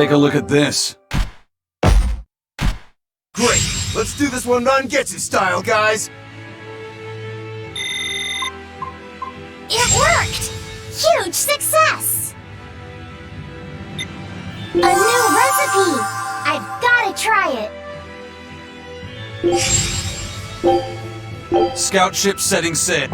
Take a look at this. Great! Let's do this one Rangetsu style, guys! It worked! Huge success! A new recipe! I've gotta try it! Scout ship setting sail.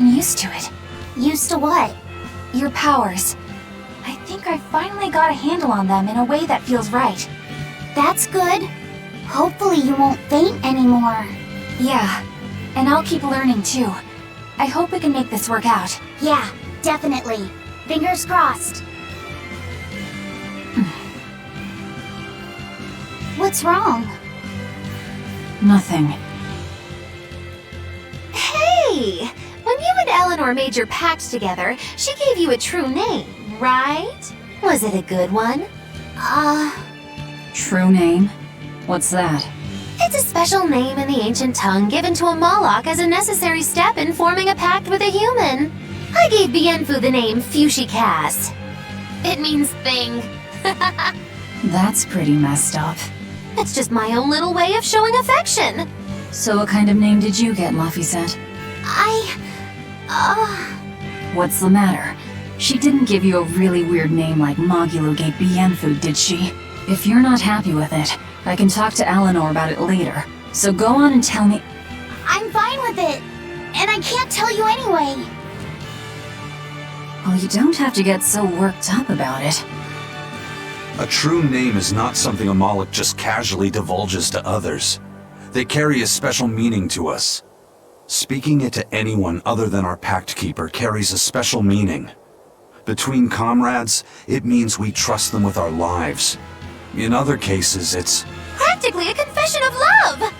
Used to it. Used to what? Your powers. I think I finally got a handle on them in a way that feels right. That's good. Hopefully you won't faint anymore. Yeah, and I'll keep learning too. I hope we can make this work out. Yeah, definitely. Fingers crossed. What's wrong? Nothing. Hey! When you and Eleanor made your pact together, she gave you a true name, right? Was it a good one? True name? What's that? It's a special name in the ancient tongue given to a Moloch as a necessary step in forming a pact with a human. I gave Bienfu the name Fushikaz. It means thing. That's pretty messed up. It's just my own little way of showing affection. So what kind of name did you get, Laphicet? What's the matter? She didn't give you a really weird name like Magilo gave Bienfu, did she? If you're not happy with it, I can talk to Eleanor about it later. So go on and tell me— I'm fine with it. And I can't tell you anyway. Well, you don't have to get so worked up about it. A true name is not something a Moloch just casually divulges to others. They carry a special meaning to us. Speaking it to anyone other than our Pact Keeper carries a special meaning. Between comrades, it means we trust them with our lives. In other cases, it's Practically a confession of love!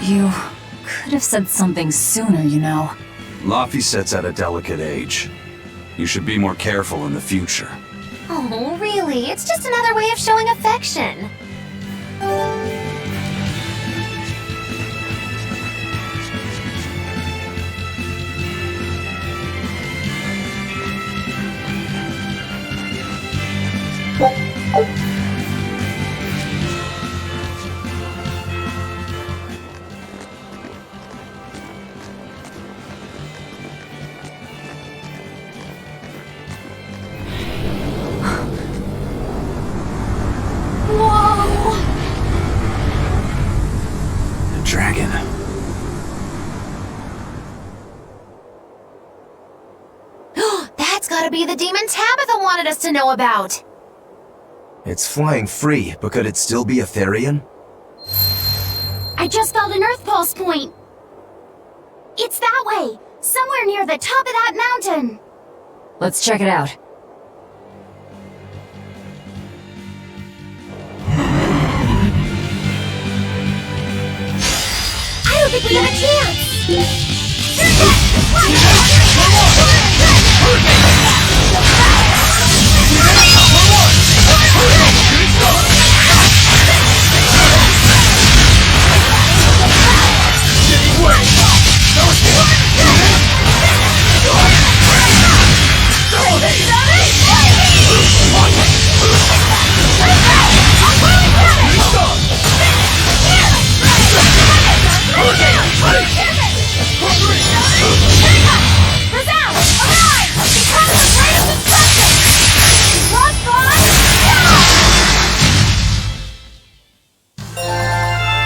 You could have said something sooner, you know. Laphicet's at a delicate age. You should be more careful in the future. Oh, really? It's just another way of showing affection. Dragon. That's gotta be the demon Tabitha wanted us to know about! It's flying free, but could it still be a Therian? I just felt an Earth Pulse point. It's that way, somewhere near the top of that mountain. Let's check it out. I don't think we have a chance.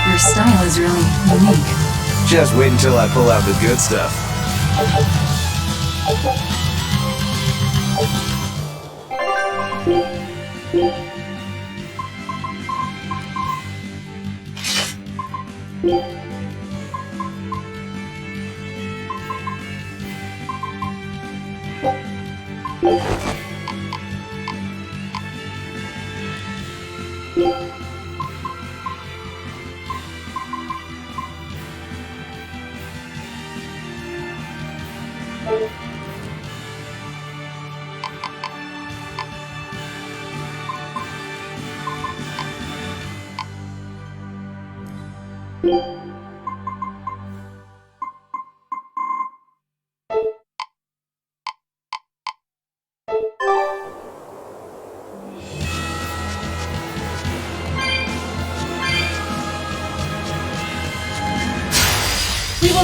Your style is really unique. Just wait until I pull out the good stuff. We will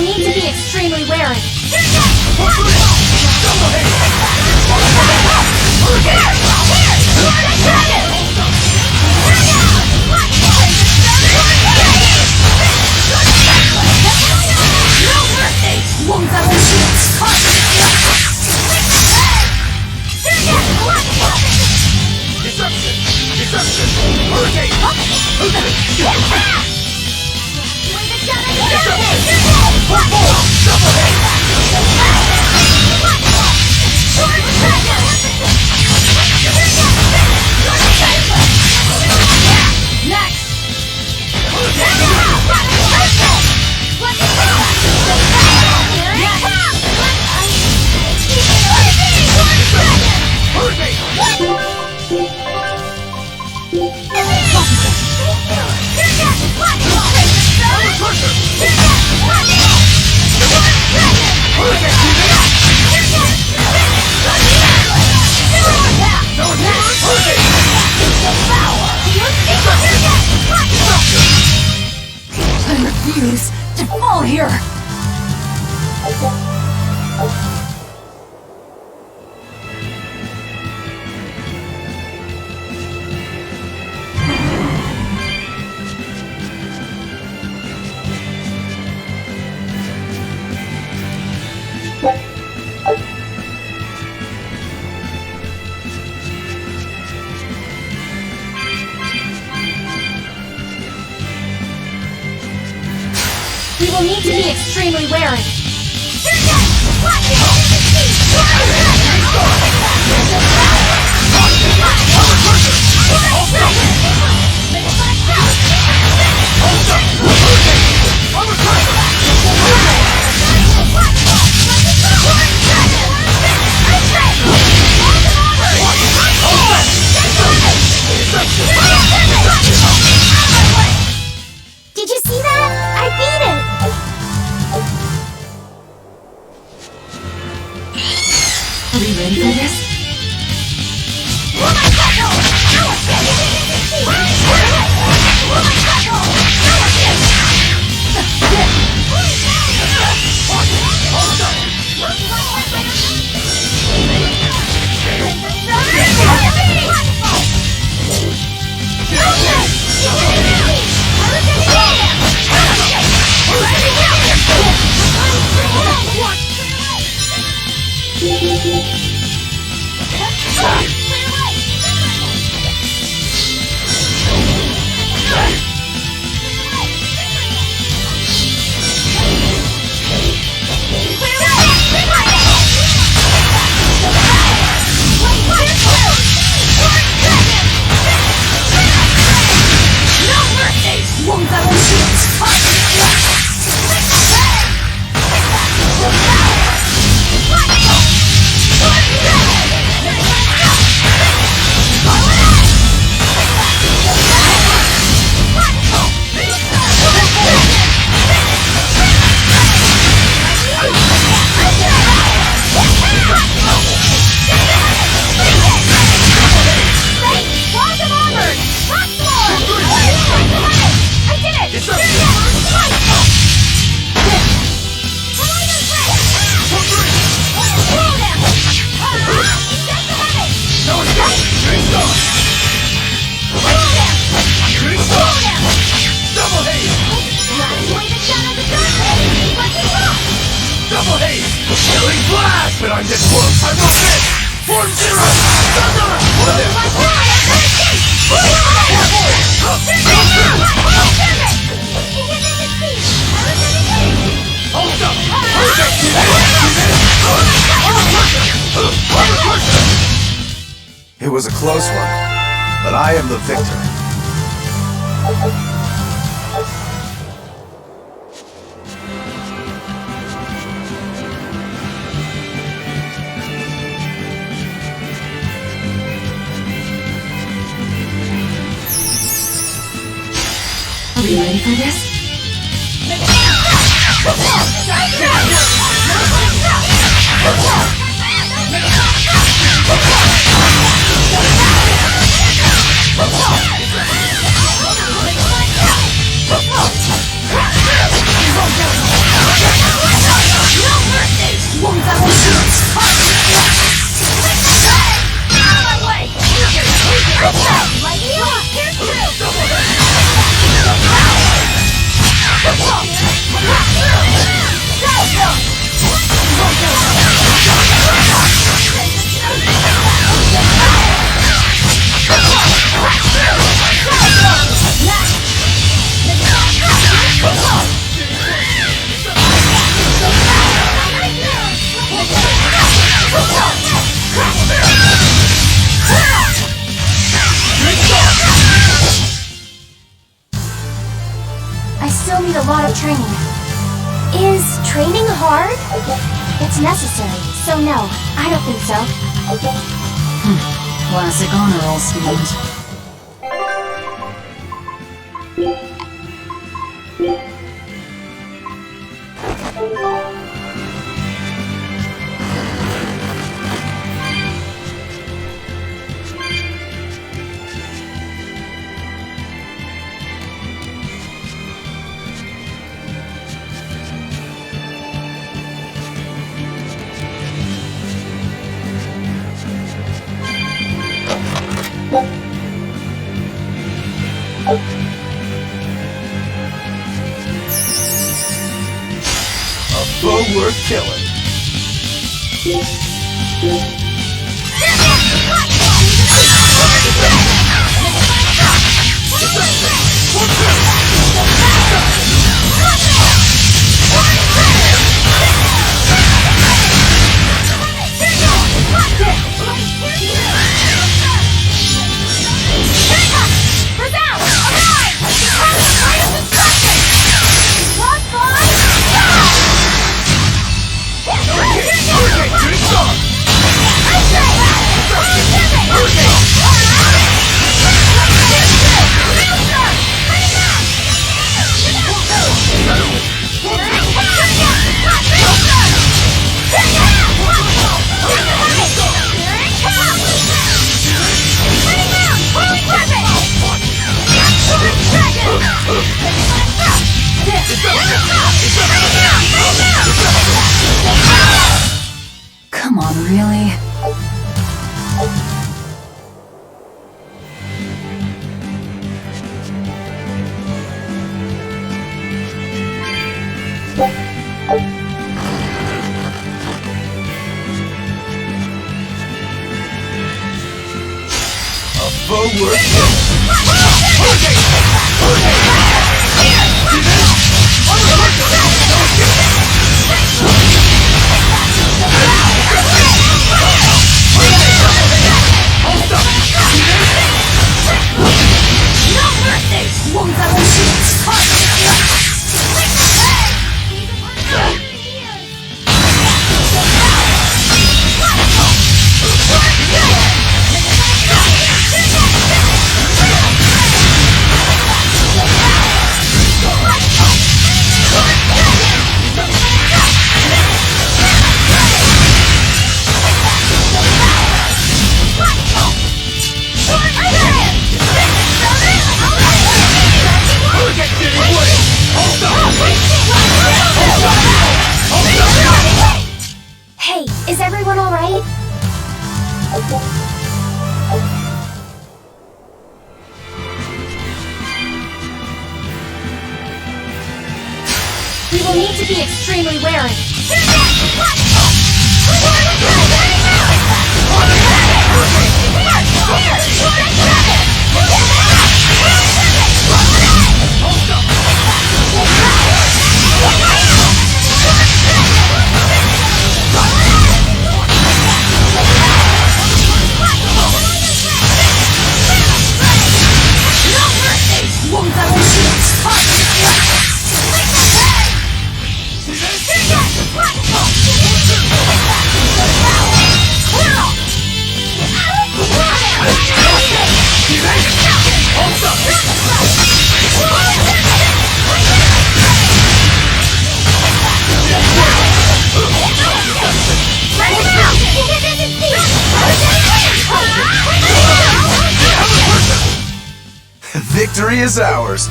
need to be extremely wary. I refuse to fall here! We will need to be extremely wary. Did you see that? I beat it! Are we ready for this? But I'm this close! I will miss! Form zero! Thunder! Hold up! It was a close one, but I am the victor. Are we ready for this? lot of training. Is training hard? It's necessary, so no, I don't think so. Classic honor roll student. A foe worth killing. Come on, really? A foe worth killing. Hey, is everyone alright? We will need to be extremely wary. Victory is ours.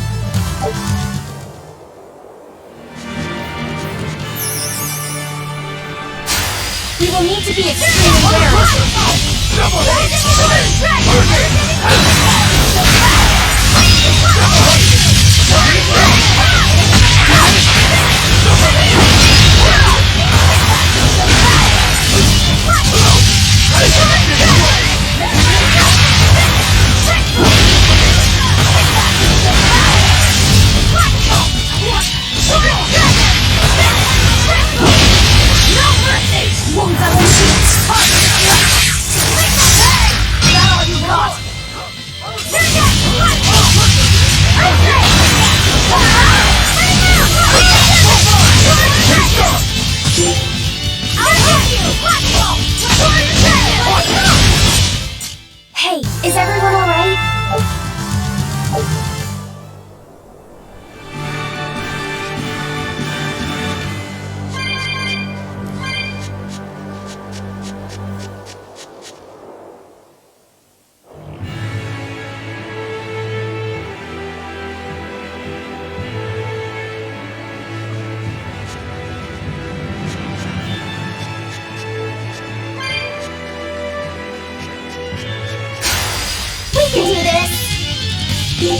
We will need to be extremely wary. Is that all you got? Are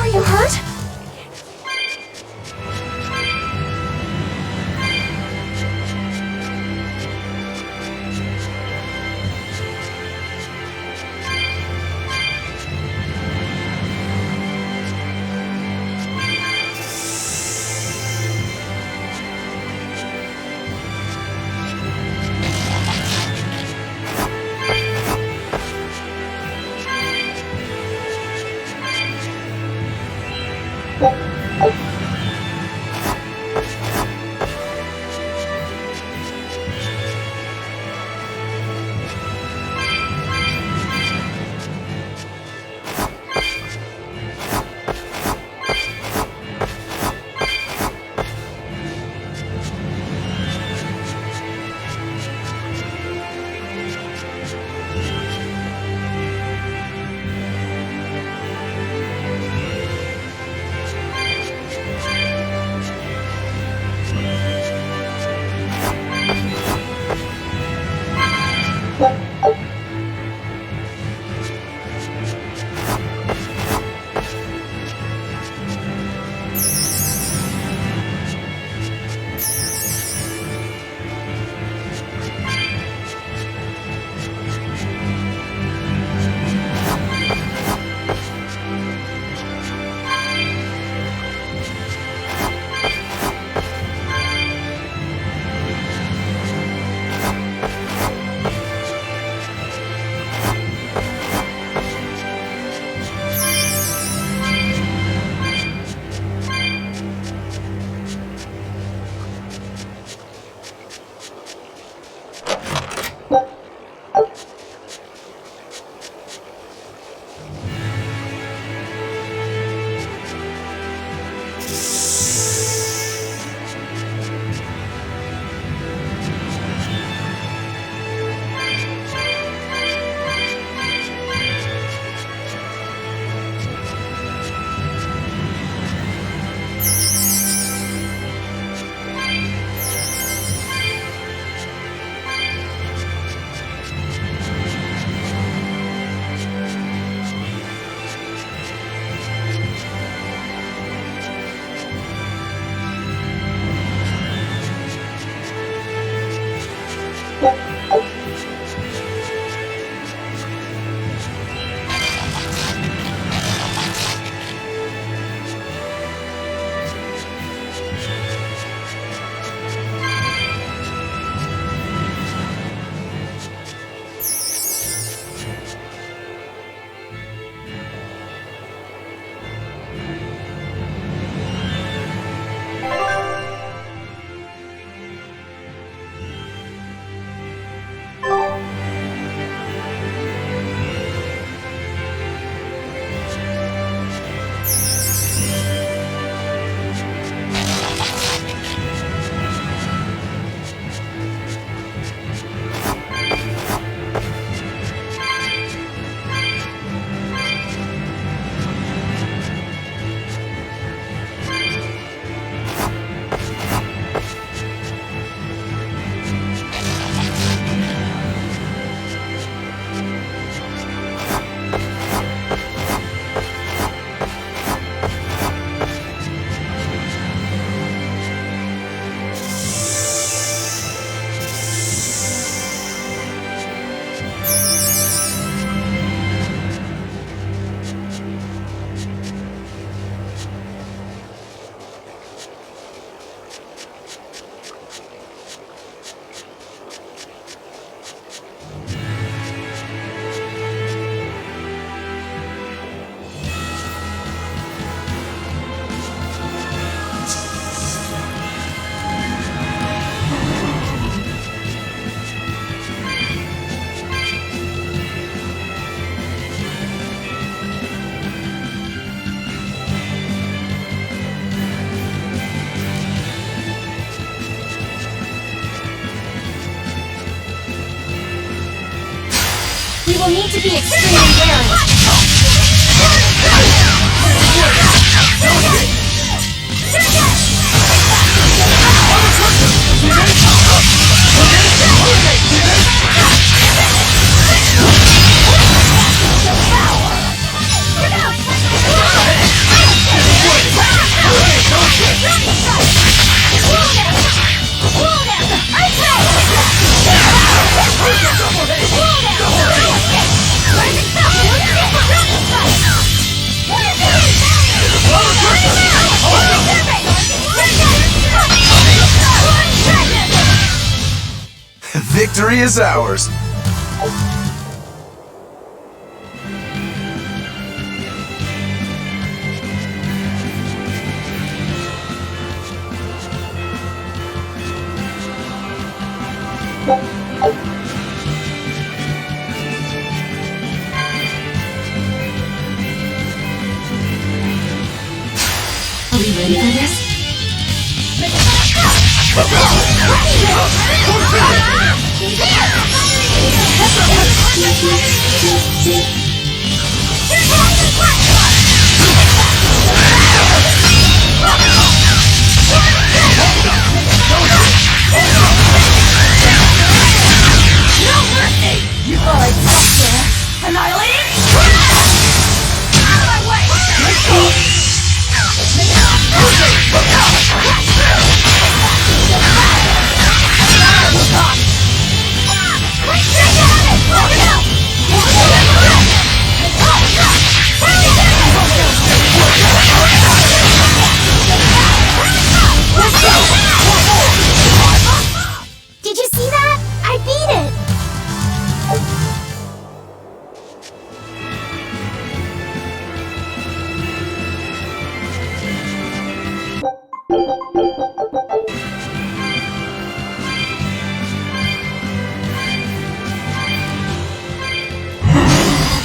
you hurt? We will need to be extremely wary. Victory is ours. Are we ready for this? You thought I'd stop there? Annihilating? Out of my way! Did you see that? I beat it!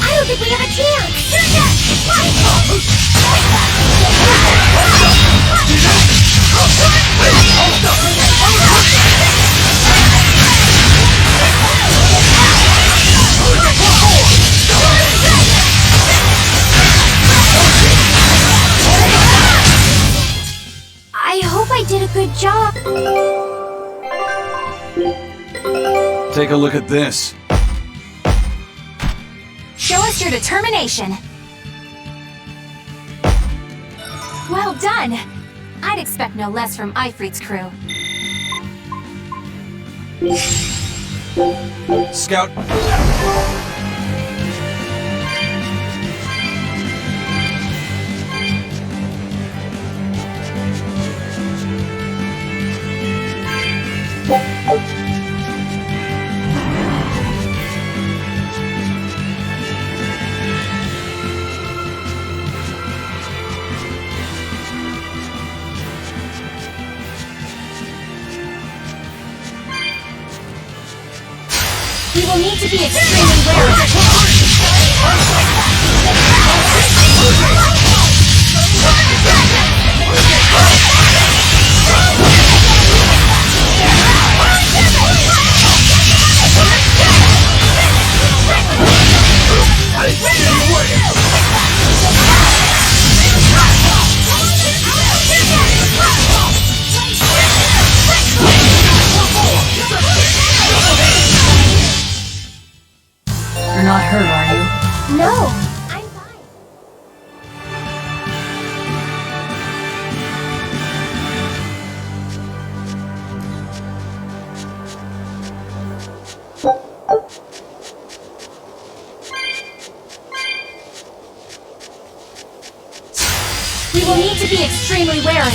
I don't think we have a chance! I hope I did a good job. Take a look at this. Show us your determination. Well done. I'd expect no less from Ifrit's crew. Scout. We will need to be extremely wary. You're not hurt, are you? No, I'm fine. We will need to be extremely wary.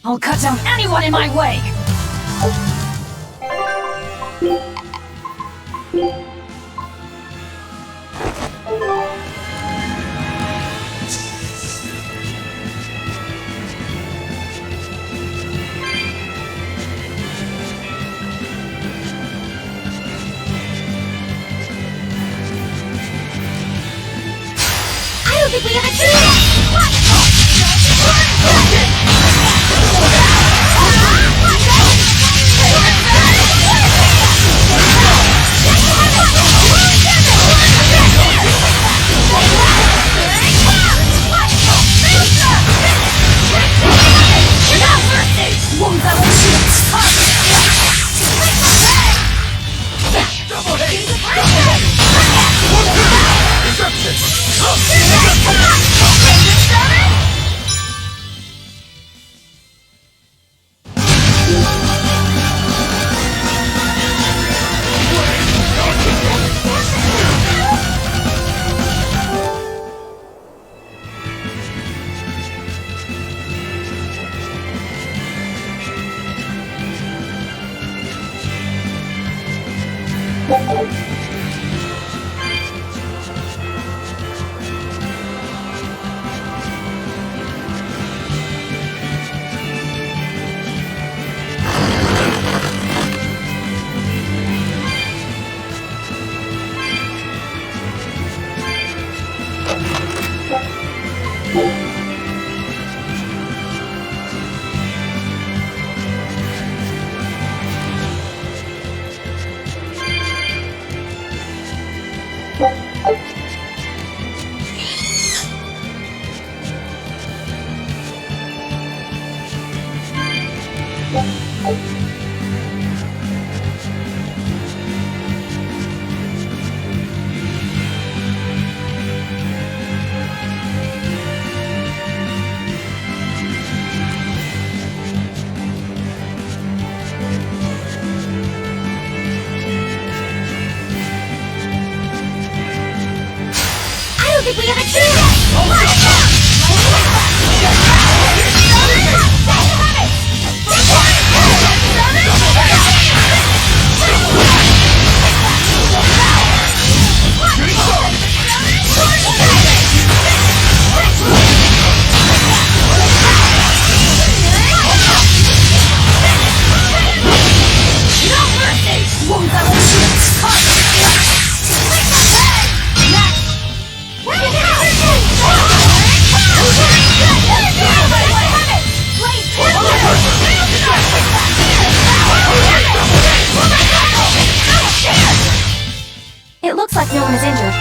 I'll cut down anyone in my way! I don't think we have a chance! It looks like no one is injured.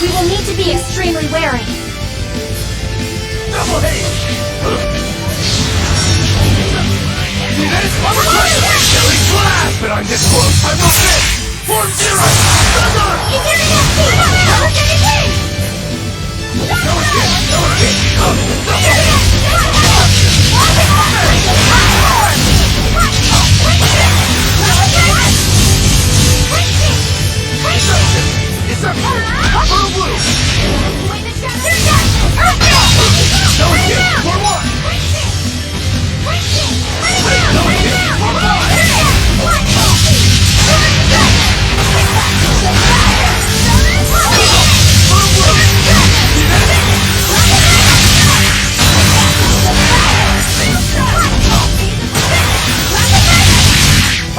We will need to be extremely wary. Double haste! See this? Silly blast! But I'm this close! I will miss! Form zero! Thunder! No escape! No It's up! Blue, blue! No escape! For one! No escape! For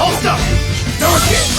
Hold up! No escape!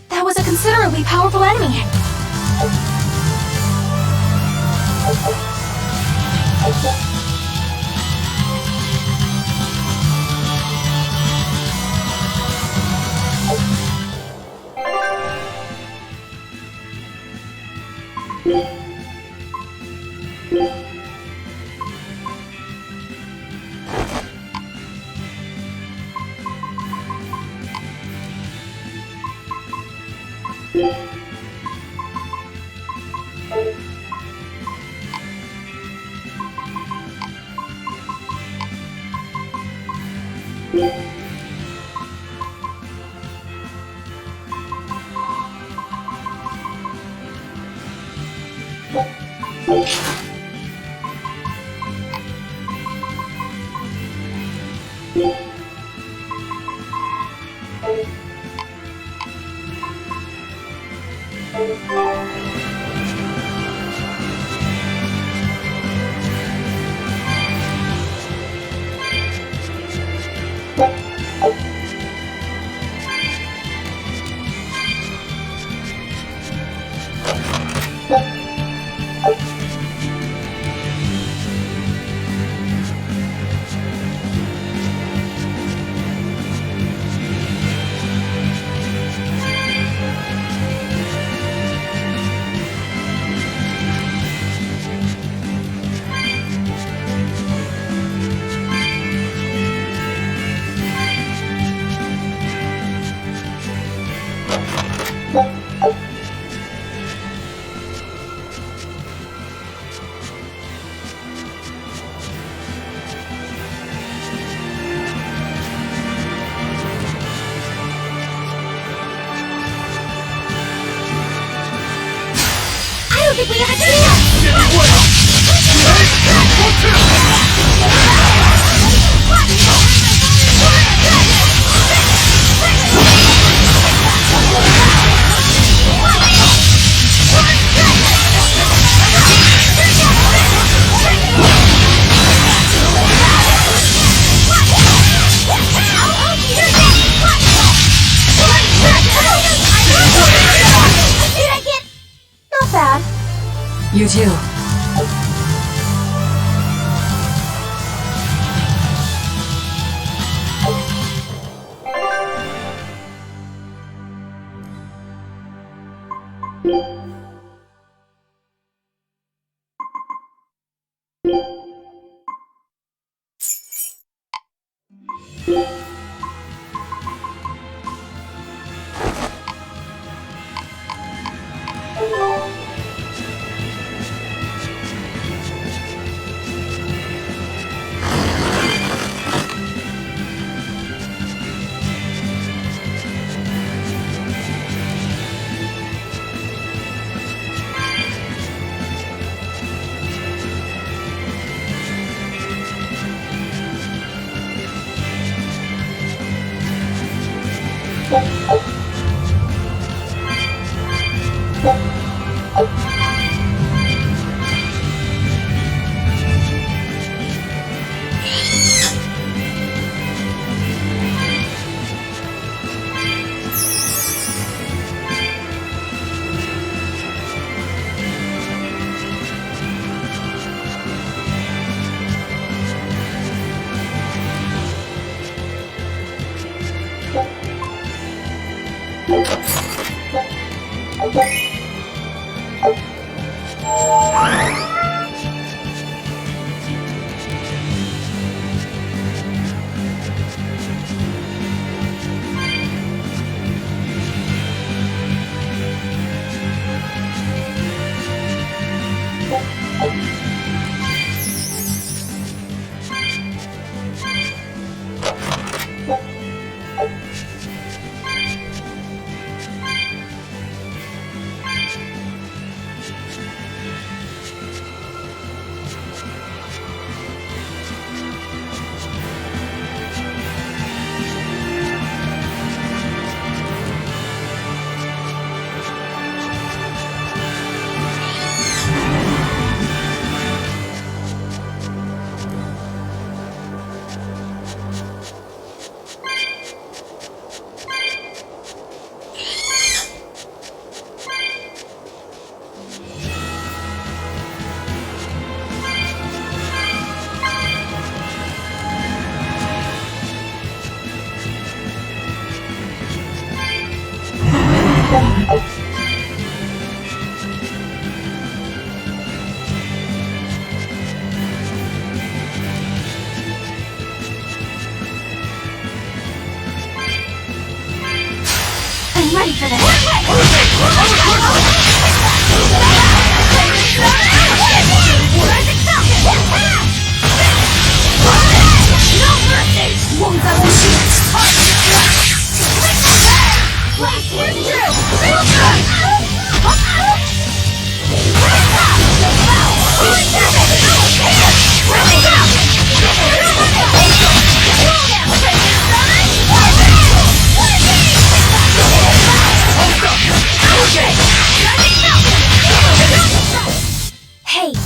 That was a considerably powerful enemy. I don't think we have a chance! Give me way! Did I get... Not bad. You too.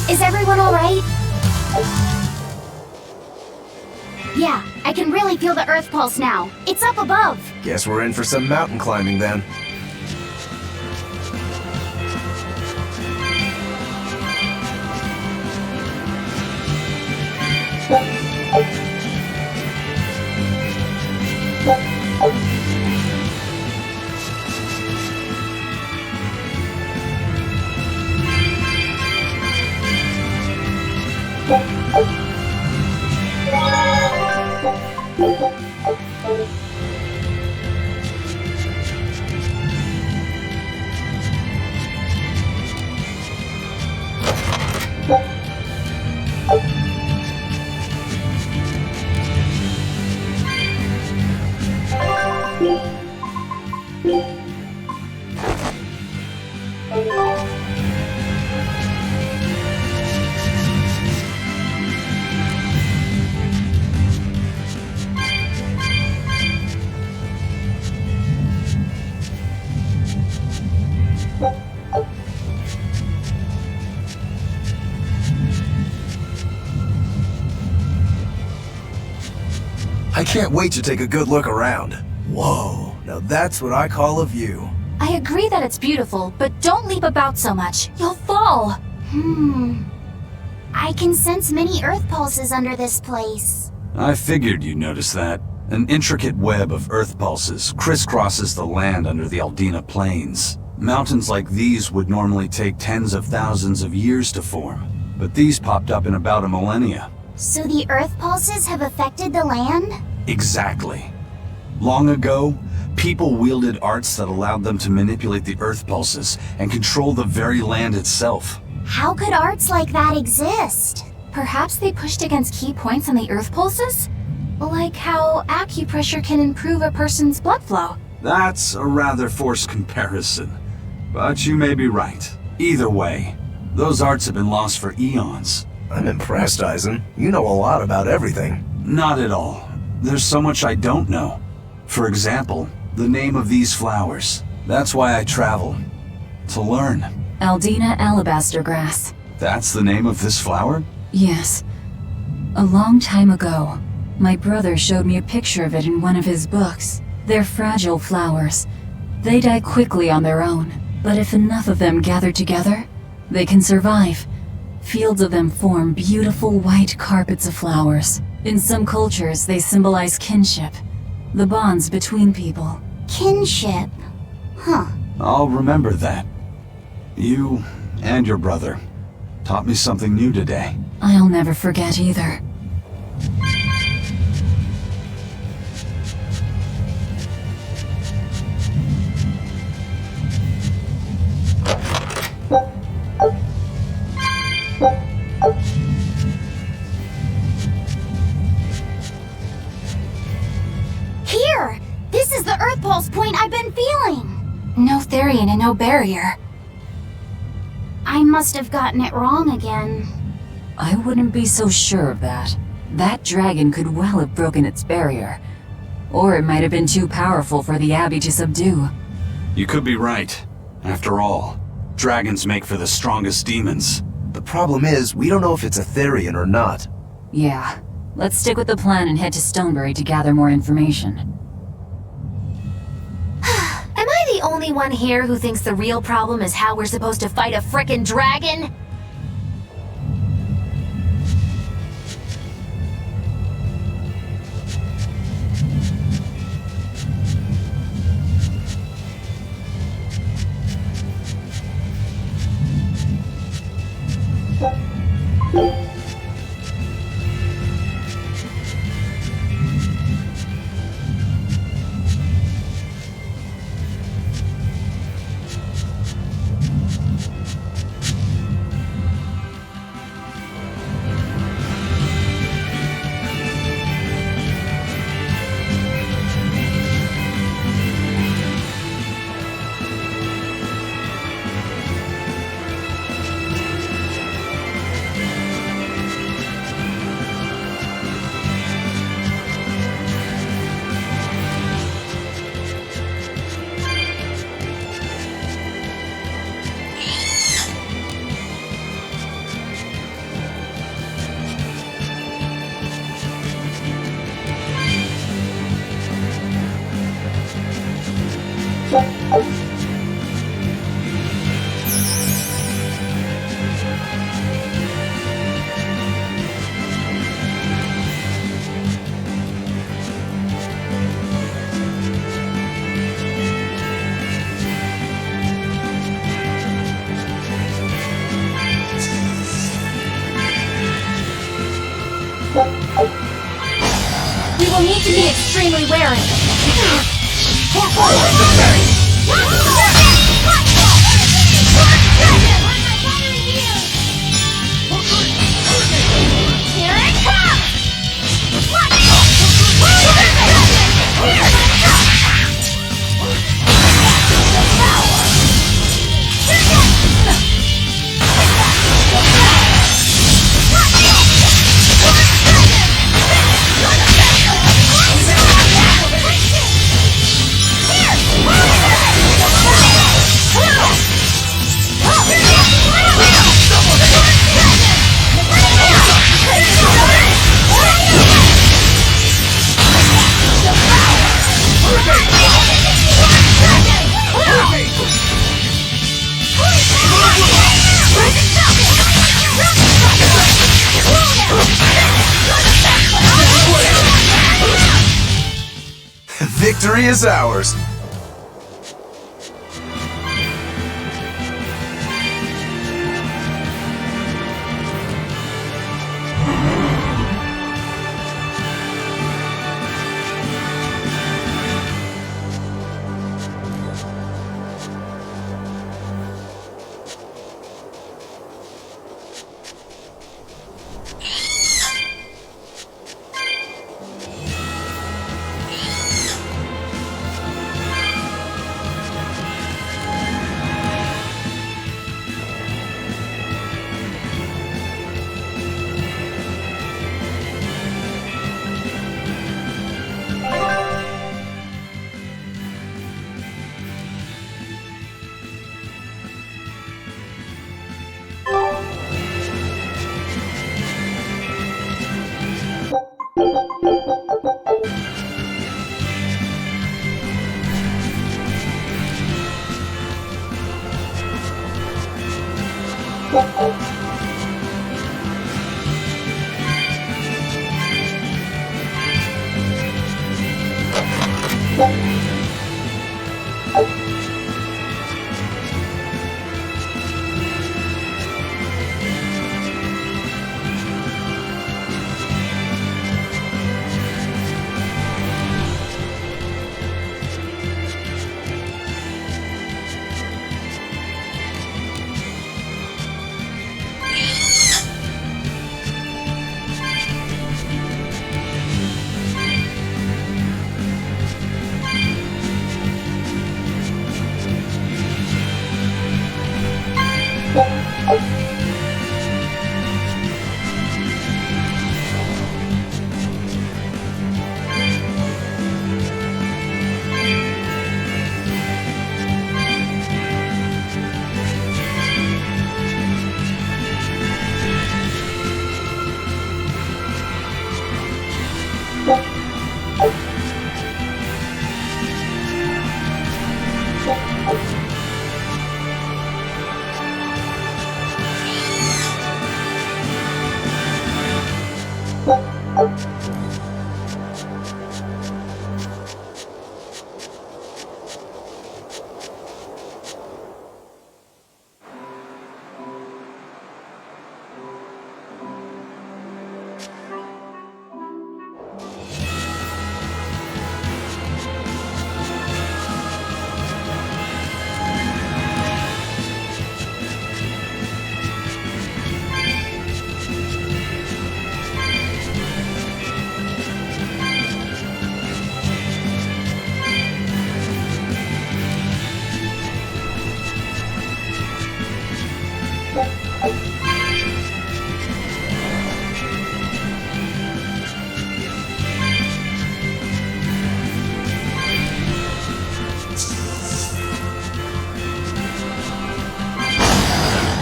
Is everyone alright? Yeah, I can really feel the Earth pulse now. It's up above. Guess we're in for some mountain climbing then. I can't wait to take a good look around. Whoa, now that's what I call a view. I agree that it's beautiful, but don't leap about so much. You'll fall. I can sense many Earth pulses under this place. I figured you'd notice that. An intricate web of Earth pulses crisscrosses the land under the Aldina plains. Mountains like these would normally take tens of thousands of years to form, but these popped up in about a millennia. So the Earth pulses have affected the land? Exactly. Long ago, people wielded arts that allowed them to manipulate the Earth pulses and control the very land itself. How could arts like that exist? Perhaps they pushed against key points on the Earth pulses? Like how acupressure can improve a person's blood flow. That's a rather forced comparison, but you may be right. Either way, those arts have been lost for eons. I'm impressed, Eisen. You know a lot about everything. Not at all. There's so much I don't know. For example, the name of these flowers. That's why I travel. To learn. Aldina alabaster grass. That's the name of this flower? Yes. A long time ago, my brother showed me a picture of it in one of his books. They're fragile flowers. They die quickly on their own, but if enough of them gather together, they can survive. Fields of them form beautiful white carpets of flowers. In some cultures, they symbolize kinship, the bonds between people. Kinship. Huh. I'll remember that. You and your brother taught me something new today. I'll never forget either. Here! This is the Earth pulse point I've been feeling! No Therian and no barrier. I must have gotten it wrong again. I wouldn't be so sure of that. That dragon could well have broken its barrier. Or it might have been too powerful for the Abbey to subdue. You could be right. After all, dragons make for the strongest demons. The problem is, we don't know if it's a Therian or not. Yeah. Let's stick with the plan and head to Stonebury to gather more information. Am I the only one here who thinks the real problem is how we're supposed to fight a frickin' dragon? We will need to be extremely wary. For forward defense! Here it comes! Victory is ours!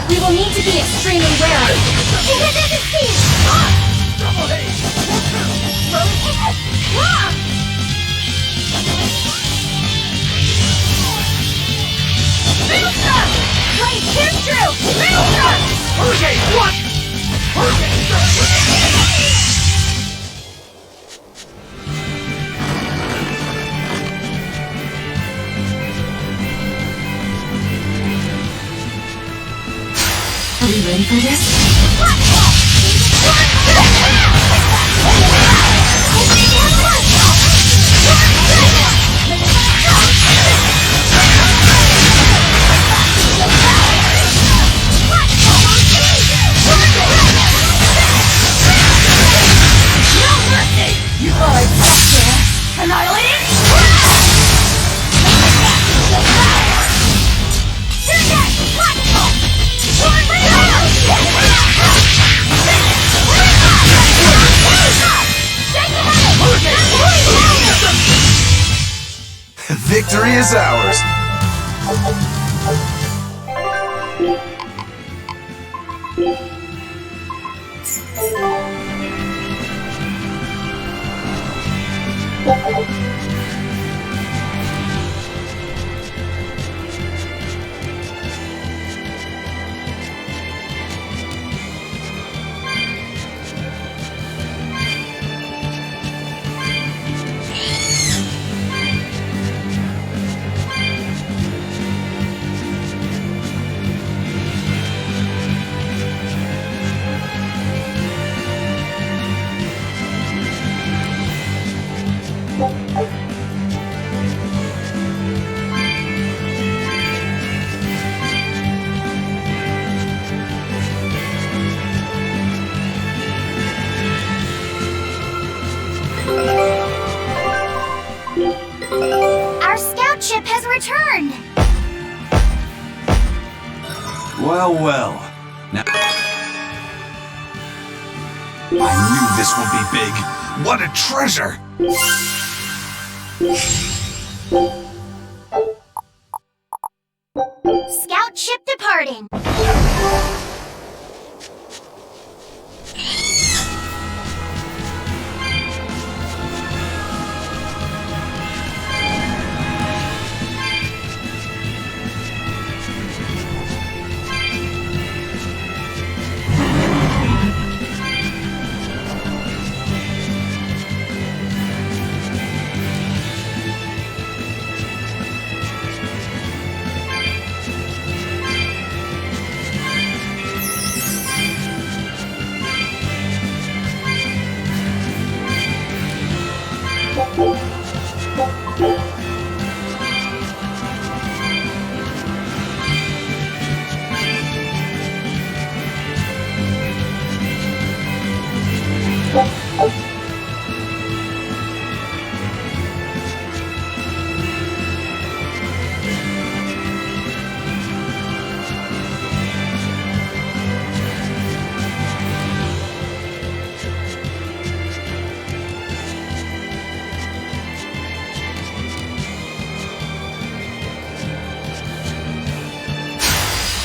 We will need to be extremely wary. Double Wait, here's Drew! Hurricane! What? Are we ready for this? Victory is ours! Our scout ship has returned! Well, well. Now... I knew this would be big. What a treasure! Scout ship departing!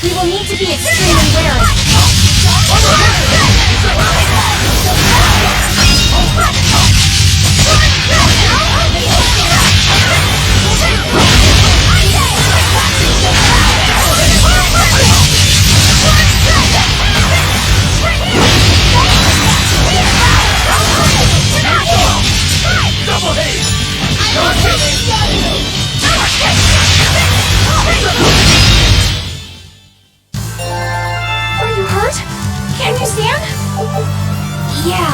We will need to be extremely wary. Double haste! Are you hurt? Can you stand? Yeah.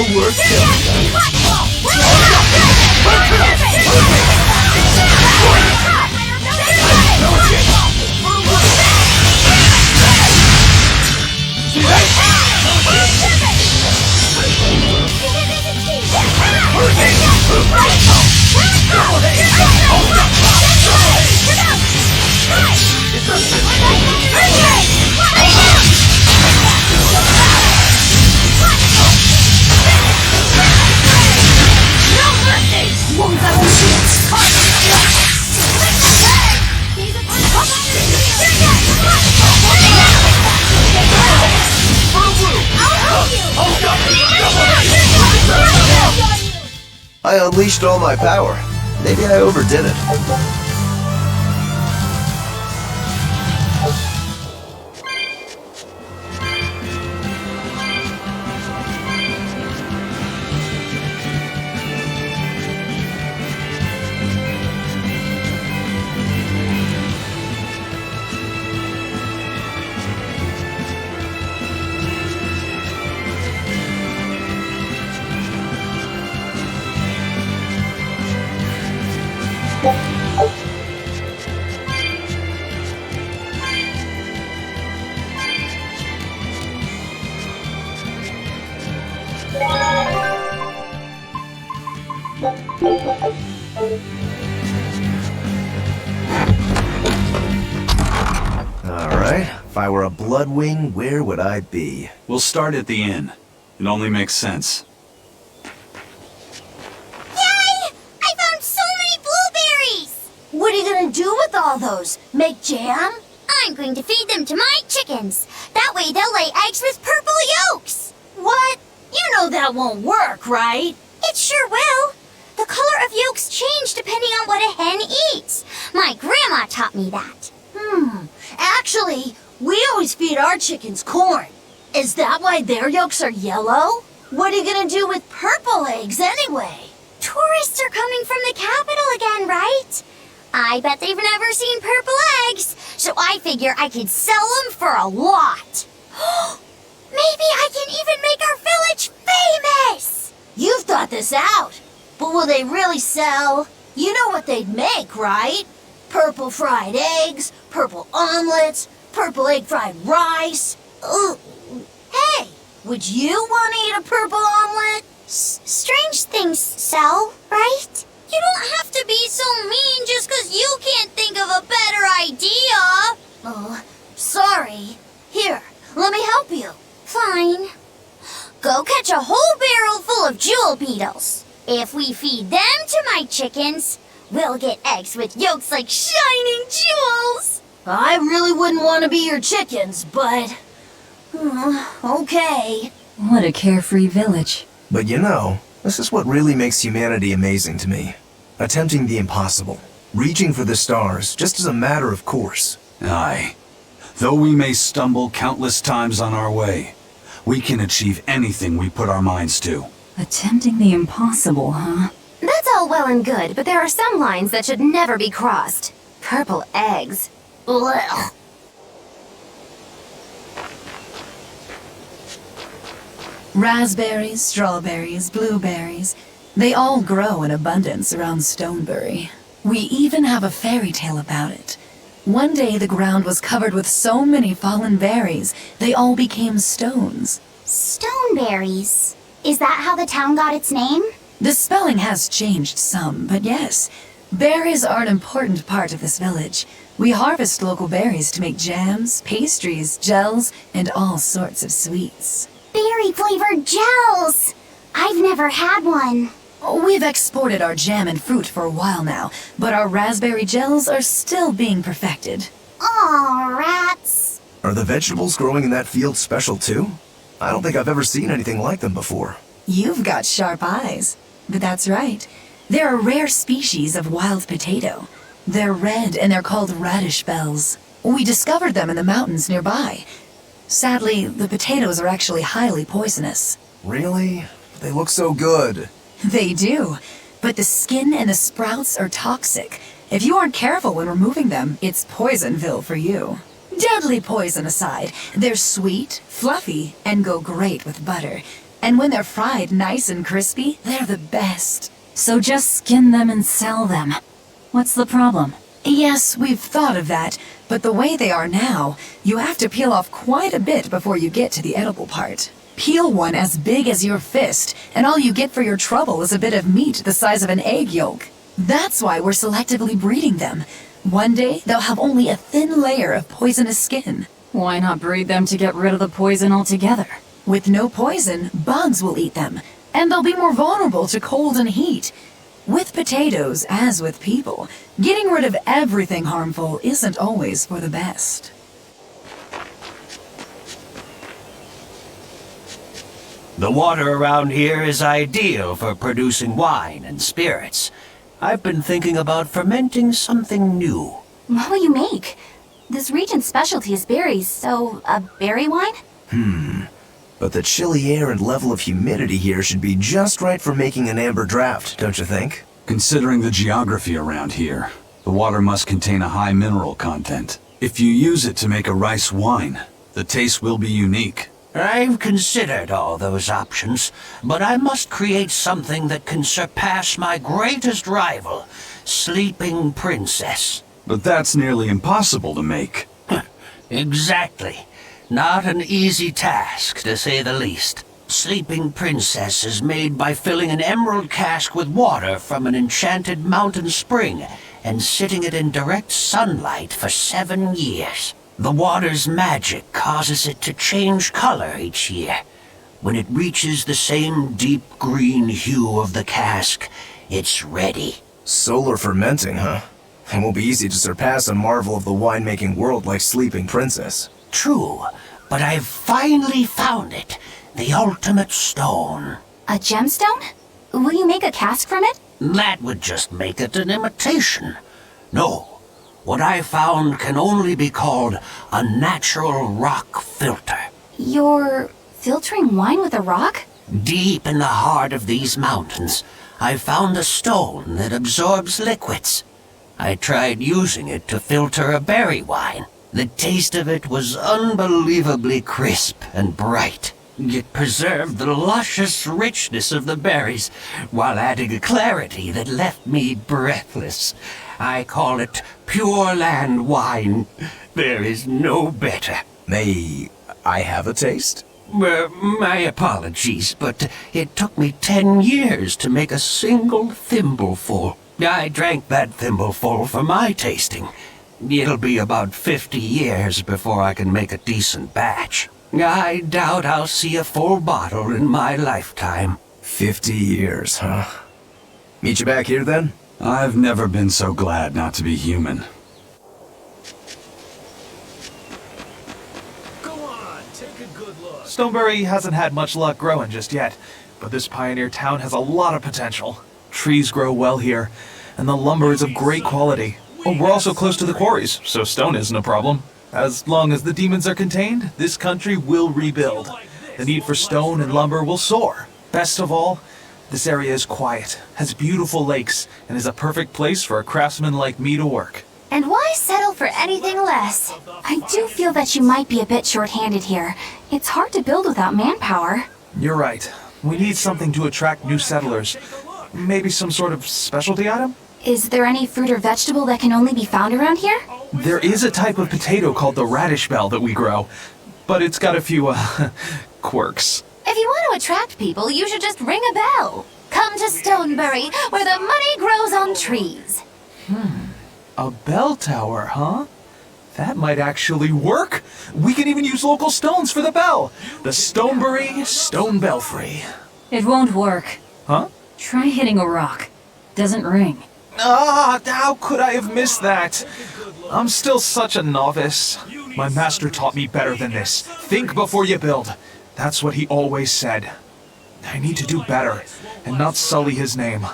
well worth killing. I unleashed all my power. Maybe I overdid it. Alright, if I were a Bloodwing, where would I be? We'll start at the inn. It only makes sense. Yay! I found so many blueberries! What are you gonna do with all those? Make jam? I'm going to feed them to my chickens. That way they'll lay eggs with purple yolks. What? You know that won't work, right? It sure will. The color of yolks change depending on what a hen eats. My grandma taught me that. Actually, we always feed our chickens corn. Is that why their yolks are yellow? What are you gonna do with purple eggs anyway? Tourists are coming from the capital again, right? I bet they've never seen purple eggs, so I figure I could sell them for a lot. Maybe I can even make our village famous! You've thought this out, but will they really sell? You know what they'd make, right? Purple fried eggs, purple omelets, purple egg fried rice. Ooh. Hey, would you want to eat a purple omelet? Strange things sell, right? You don't have to be so mean just 'cause you can't think of a better idea. Oh, sorry. Here, let me help you. Fine. Go catch a whole barrel full of jewel beetles. If we feed them to my chickens, we'll get eggs with yolks like shining jewels. I really wouldn't want to be your chickens, but... okay. What a carefree village. But you know, this is what really makes humanity amazing to me. Attempting the impossible. Reaching for the stars, just as a matter of course. Aye. Though we may stumble countless times on our way, we can achieve anything we put our minds to. Attempting the impossible, huh? That's all well and good, but there are some lines that should never be crossed. Purple eggs. Blech. Raspberries, strawberries, blueberries, they all grow in abundance around Stonebury. We even have a fairy tale about it. One day the ground was covered with so many fallen berries, they all became stones. Stoneberries. Is that how the town got its name? The spelling has changed some, but yes, berries are an important part of this village. We harvest local berries to make jams, pastries, gels, and all sorts of sweets. Berry-flavored gels! I've never had one. We've exported our jam and fruit for a while now, but our raspberry gels are still being perfected. Aw, rats. Are the vegetables growing in that field special too? I don't think I've ever seen anything like them before. You've got sharp eyes. But that's right. They're a rare species of wild potato. They're red and they're called radish bells. We discovered them in the mountains nearby. Sadly, the potatoes are actually highly poisonous. Really? They look so good. They do, but the skin and the sprouts are toxic. If you aren't careful when removing them, it's Poisonville for you. Deadly poison aside, they're sweet, fluffy, and go great with butter. And when they're fried nice and crispy, they're the best. So just skin them and sell them. What's the problem? Yes, we've thought of that, but the way they are now, you have to peel off quite a bit before you get to the edible part. Peel one as big as your fist, and all you get for your trouble is a bit of meat the size of an egg yolk. That's why we're selectively breeding them. One day, they'll have only a thin layer of poisonous skin. Why not breed them to get rid of the poison altogether? With no poison, bugs will eat them, and they'll be more vulnerable to cold and heat. With potatoes, as with people, getting rid of everything harmful isn't always for the best. The water around here is ideal for producing wine and spirits. I've been thinking about fermenting something new. What will you make? This region's specialty is berries, so a berry wine? But the chilly air and level of humidity here should be just right for making an amber draft, don't you think? Considering the geography around here, the water must contain a high mineral content. If you use it to make a rice wine, the taste will be unique. I've considered all those options, but I must create something that can surpass my greatest rival, Sleeping Princess. But that's nearly impossible to make. Exactly. Not an easy task, to say the least. Sleeping Princess is made by filling an emerald cask with water from an enchanted mountain spring and sitting it in direct sunlight for 7 years. The water's magic causes it to change color each year. When it reaches the same deep green hue of the cask, it's ready. Solar fermenting, huh? It won't be easy to surpass a marvel of the winemaking world like Sleeping Princess. True, but I've finally found it. The ultimate stone. A gemstone? Will you make a cask from it? That would just make it an imitation. No. What I found can only be called a natural rock filter. You're filtering wine with a rock? Deep in the heart of these mountains, I found a stone that absorbs liquids. I tried using it to filter a berry wine. The taste of it was unbelievably crisp and bright. It preserved the luscious richness of the berries, while adding a clarity that left me breathless. I call it Pure Land wine. There is no better. May I have a taste? My apologies, but it took me 10 years to make a single thimbleful. I drank that thimbleful for my tasting. It'll be about 50 years before I can make a decent batch. I doubt I'll see a full bottle in my lifetime. 50 years, huh? Meet you back here then? I've never been so glad not to be human. Stonebury hasn't had much luck growing just yet, but this pioneer town has a lot of potential. Trees grow well here, and the lumber is of great quality. Oh, we're also close to the quarries, so stone isn't a problem. As long as the demons are contained, this country will rebuild. The need for stone and lumber will soar. Best of all, this area is quiet, has beautiful lakes, and is a perfect place for a craftsman like me to work. And why settle for anything less? I do feel that you might be a bit short-handed here. It's hard to build without manpower. You're right. We need something to attract new settlers. Maybe some sort of specialty item? Is there any fruit or vegetable that can only be found around here? There is a type of potato called the radish bell that we grow, but it's got a few, quirks. If you want to attract people, you should just ring a bell. Come to Stonebury, where the money grows on trees. A bell tower, huh? That might actually work. We can even use local stones for the bell. The Stonebury Stone Belfry. It won't work. Huh? Try hitting a rock. Doesn't ring. Ah, how could I have missed that? I'm still such a novice. My master taught me better than this. Think before you build. That's what he always said. I need to do better and not sully his name.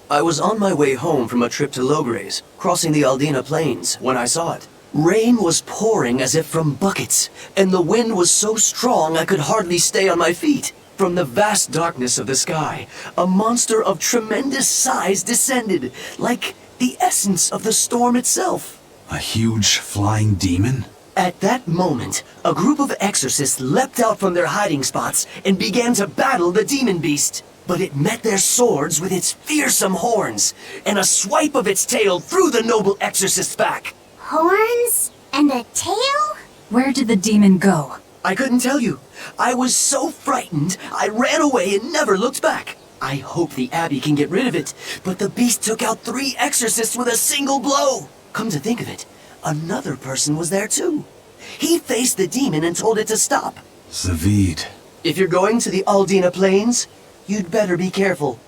I was on my way home from a trip to Logres, crossing the Aldina plains, when I saw it. Rain was pouring as if from buckets, and the wind was so strong I could hardly stay on my feet. From the vast darkness of the sky, a monster of tremendous size descended, like the essence of the storm itself. A huge flying demon? At that moment, a group of exorcists leapt out from their hiding spots and began to battle the demon beast. But it met their swords with its fearsome horns, and a swipe of its tail threw the noble exorcist's back. Horns? And a tail? Where did the demon go? I couldn't tell you. I was so frightened, I ran away and never looked back. I hope the Abbey can get rid of it, but the beast took out 3 exorcists with a single blow. Come to think of it, another person was there too. He faced the demon and told it to stop. Zavid. If you're going to the Aldina Plains, you'd better be careful.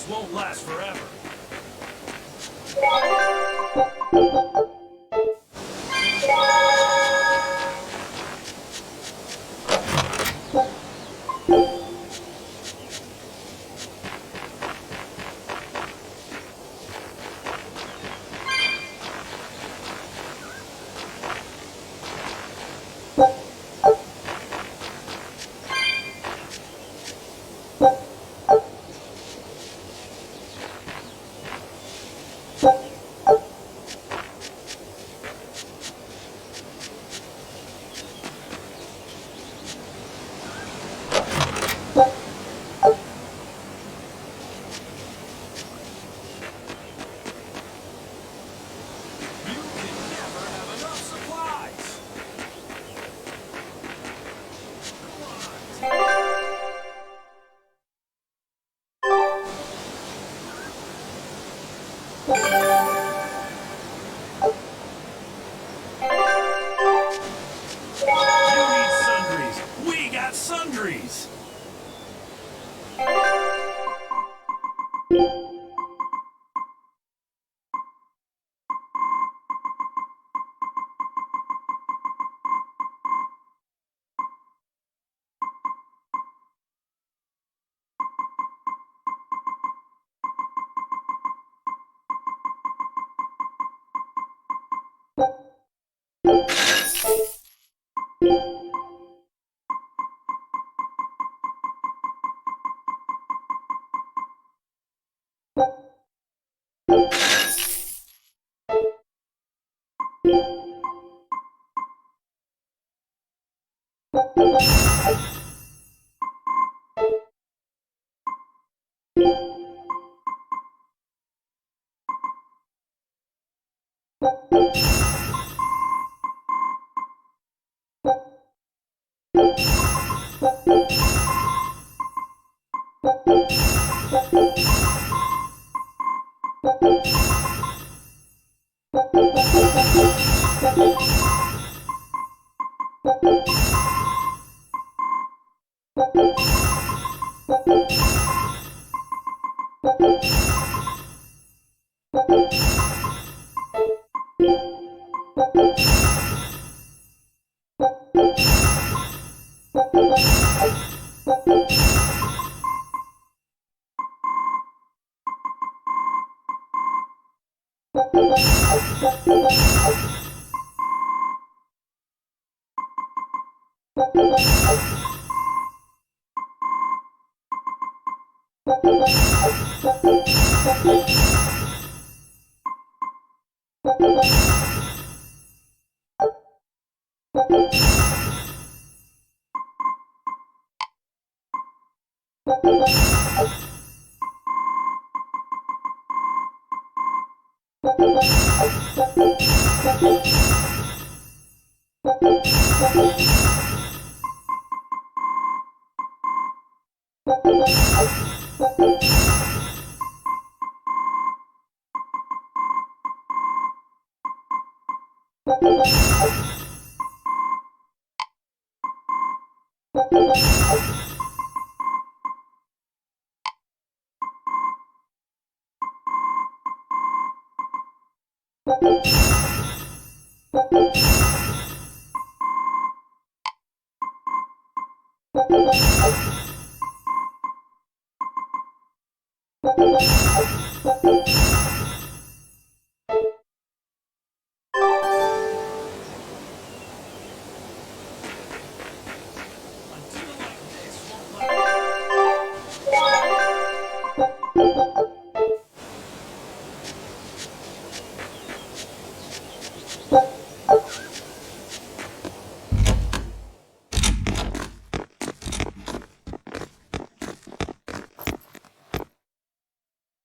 Won't last forever. Sundries!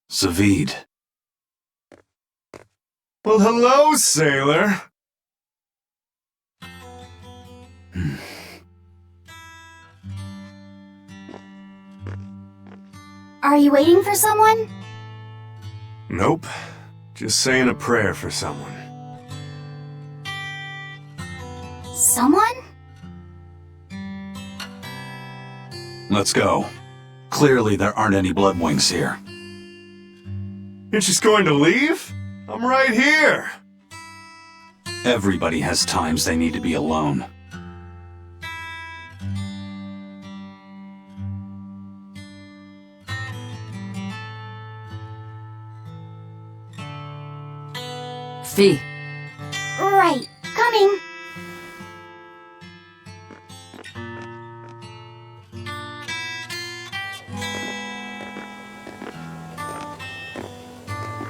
Savid. Well, hello, sailor. Are you waiting for someone? Nope. Just saying a prayer for someone. Someone? Let's go. Clearly there aren't any Bloodwings here. And she's going to leave? I'm right here. Everybody has times they need to be alone. Fee. Right, coming.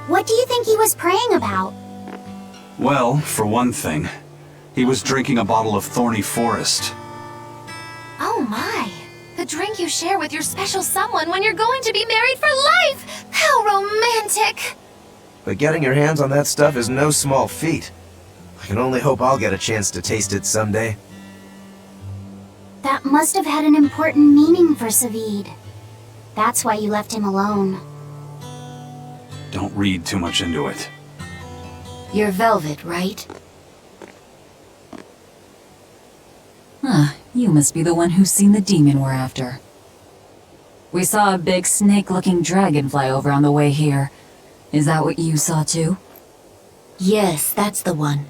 What do you think he was praying about? Well, for one thing, he was drinking a bottle of Thorny Forest. Oh my! The drink you share with your special someone when you're going to be married for life! How romantic! But getting your hands on that stuff is no small feat. I can only hope I'll get a chance to taste it someday. That must have had an important meaning for Savid. That's why you left him alone. Don't read too much into it. You're Velvet, right? You must be the one who's seen the demon we're after. We saw a big snake-looking dragon fly over on the way here. Is that what you saw too? Yes, that's the one.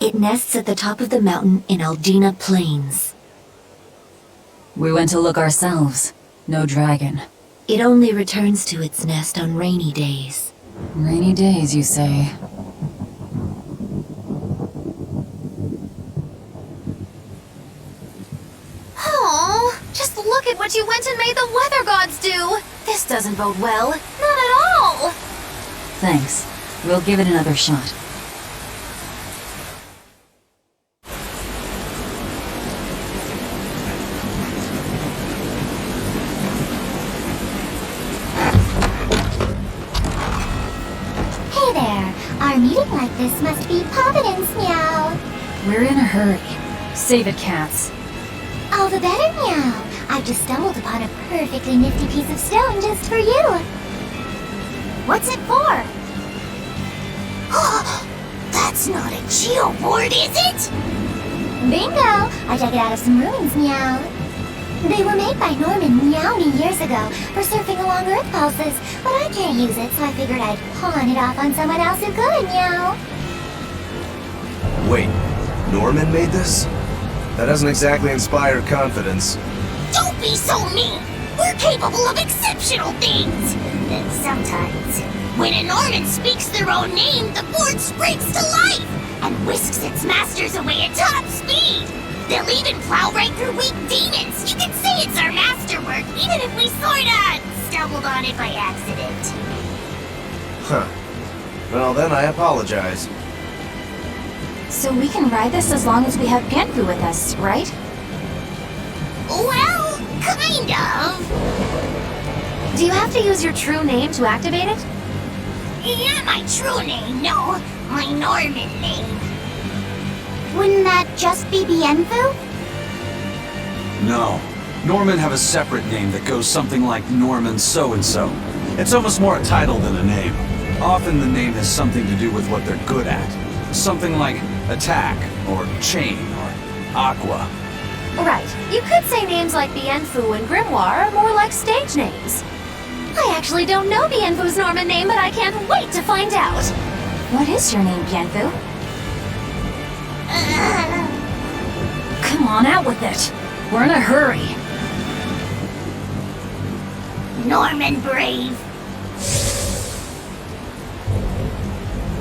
It nests at the top of the mountain in Aldina Plains. We went to look ourselves. No dragon. It only returns to its nest on rainy days. Rainy days, you say. Oh, just look at what you went and made the weather gods do! This doesn't bode well. Not at all! Thanks. We'll give it another shot. Hey there. Our meeting like this must be Providence, meow. We're in a hurry. Save it, cats. All the better, meow. I've just stumbled upon a perfectly nifty piece of stone just for you. What's it for? That's not a geoboard, is it? Bingo! I dug it out of some ruins, meow. They were made by Norman meowny years ago for surfing along Earth pulses, but I can't use it, so I figured I'd pawn it off on someone else who could, meow. Wait, Norman made this? That doesn't exactly inspire confidence. Don't be so mean! We're capable of exceptional things! And sometimes, when a Norman speaks their own name, the board springs to life and whisks its masters away at top speed! They'll even plow right through weak demons! You can say it's our masterwork, even if we sorta stumbled on it by accident. Huh. Well, then I apologize. So we can ride this as long as we have Panfu with us, right? Well, kind of. Do you have to use your true name to activate it? Not my true name, no. My Norman name. Wouldn't that just be Bienfu? No. Norman have a separate name that goes something like Norman so-and-so. It's almost more a title than a name. Often the name has something to do with what they're good at. Something like attack, or chain, or aqua. Right. You could say names like Bienfu and Grimoire are more like stage names. I actually don't know Bienfu's Norman name, but I can't wait to find out. What is your name, Bienfu? Come on, out with it. We're in a hurry. Norman Brave.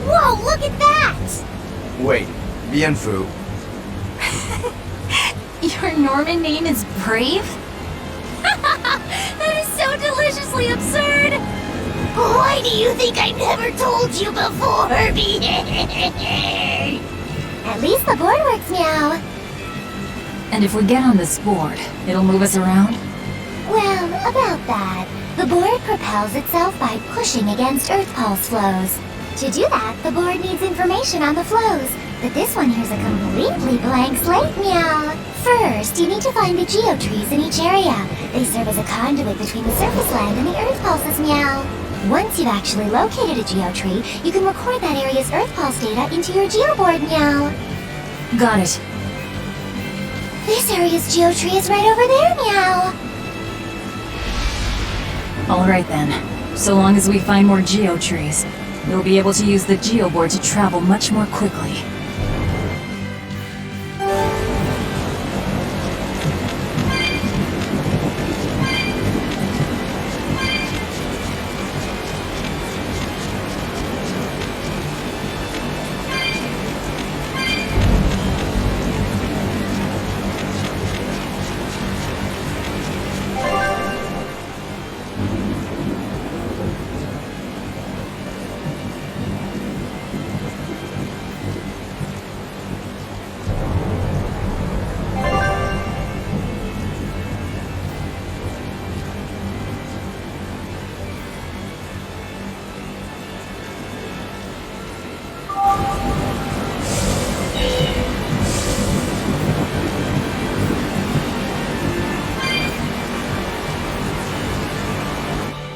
Whoa, look at that! Wait, Bienfu. Your Norman name is Brave? That is so deliciously absurd! Why do you think I never told you before? At least the board works, Meow. And if we get on this board, it'll move us around? Well, about that. The board propels itself by pushing against Earth pulse flows. To do that, the board needs information on the flows. But this one here's a completely blank slate, Meow. First, you need to find the geotrees in each area. They serve as a conduit between the surface land and the Earth pulses, Meow. Once you've actually located a geotree, you can record that area's Earth pulse data into your geoboard, Meow. Got it. This area's geotree is right over there, Meow. Alright then. So long as we find more geotrees, we'll be able to use the geoboard to travel much more quickly.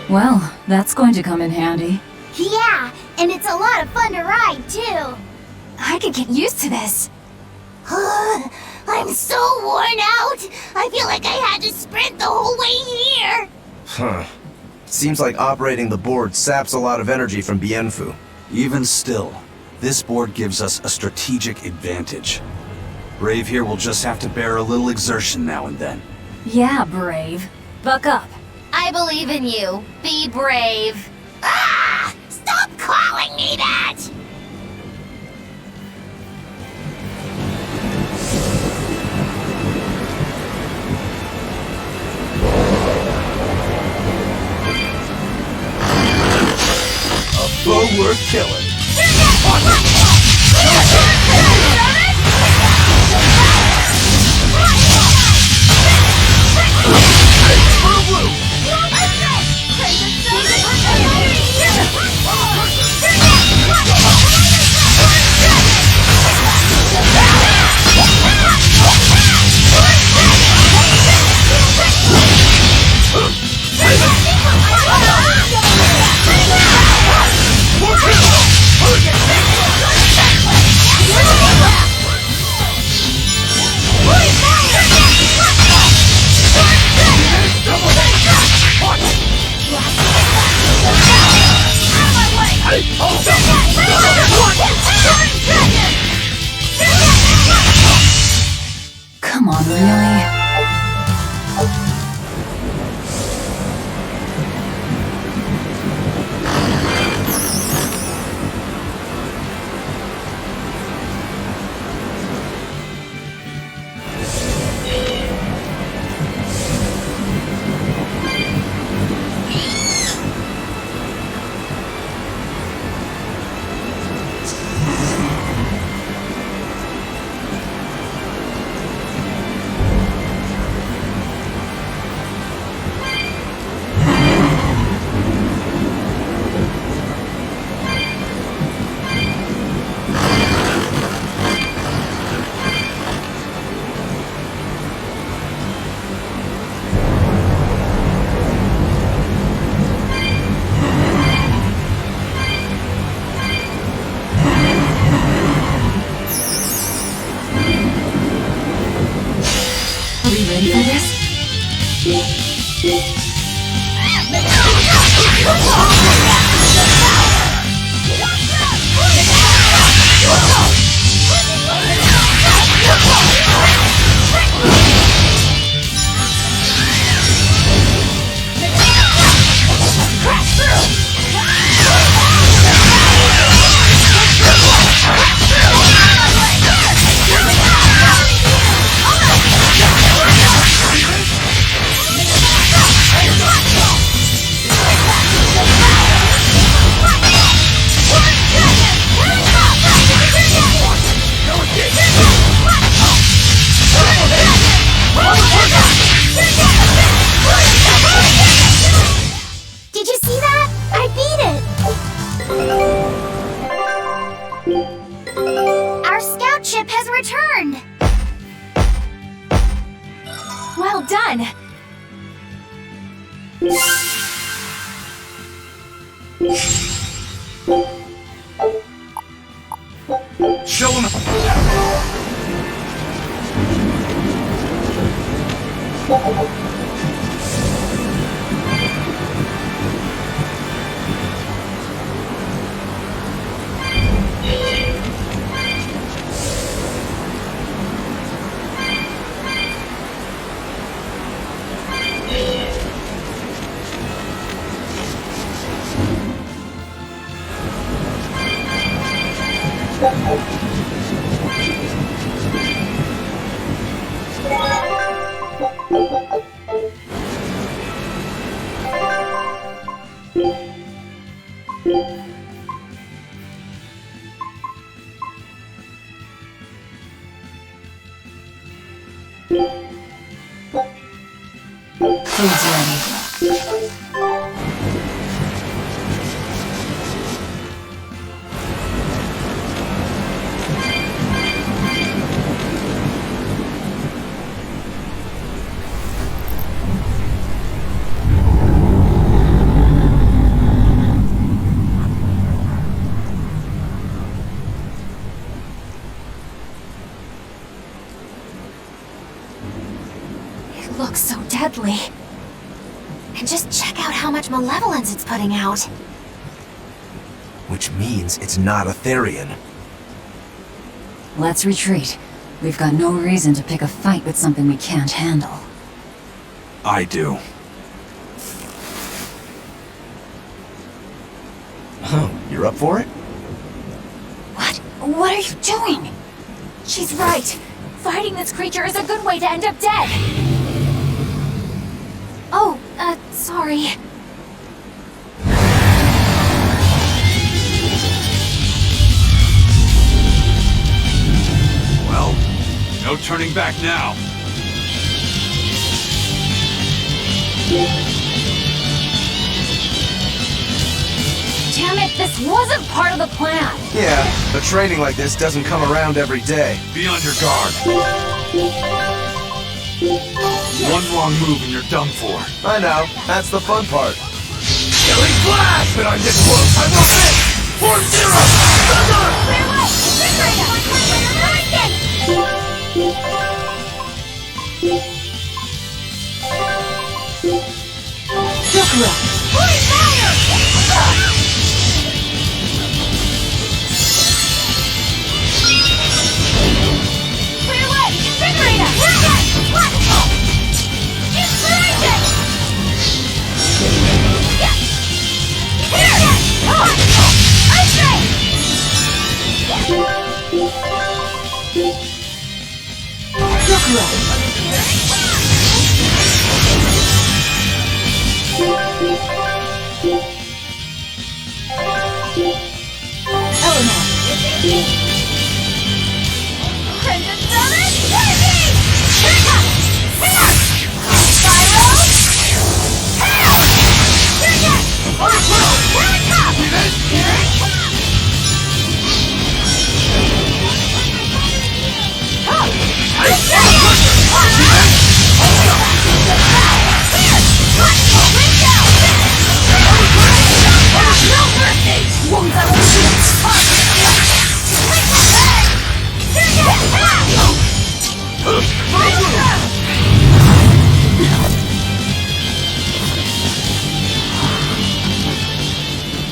Well, that's going to come in handy. Yeah, and it's a lot of fun to ride, too. I could get used to this. I'm so worn out. I feel like I had to sprint the whole way here. Huh. Seems like operating the board saps a lot of energy from Bienfu. Even still, this board gives us a strategic advantage. Brave here will just have to bear a little exertion now and then. Yeah, Brave. Buck up. I believe in you. Be brave. Ah! Stop calling me that! A foe worth killing. Come on, really? Are we ready for this? Show him. Food's ready. It looks so deadly. And just check out how much malevolence it's putting out. Which means it's not a Therian. Let's retreat. We've got no reason to pick a fight with something we can't handle. I do. Oh, you're up for it? What? What are you doing? She's right. Fighting this creature is a good way to end up dead. Oh, sorry. Well, no turning back now. Damn it, this wasn't part of the plan. Yeah, but training like this doesn't come around every day. Be on your guard. One wrong move and you're done for. I know, that's the fun part. Killing flash! But I'm this close, I will miss! 4-0! Thunder!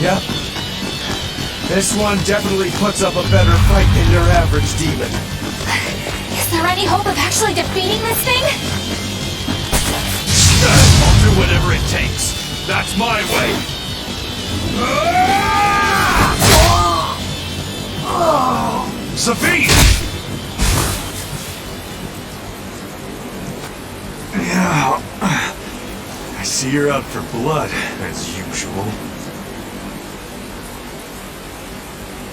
Yep. This one definitely puts up a better fight than your average demon. Is there any hope of actually defeating this thing? I'll do whatever it takes. That's my way. Sabine! Yeah. I see you're out for blood, as usual.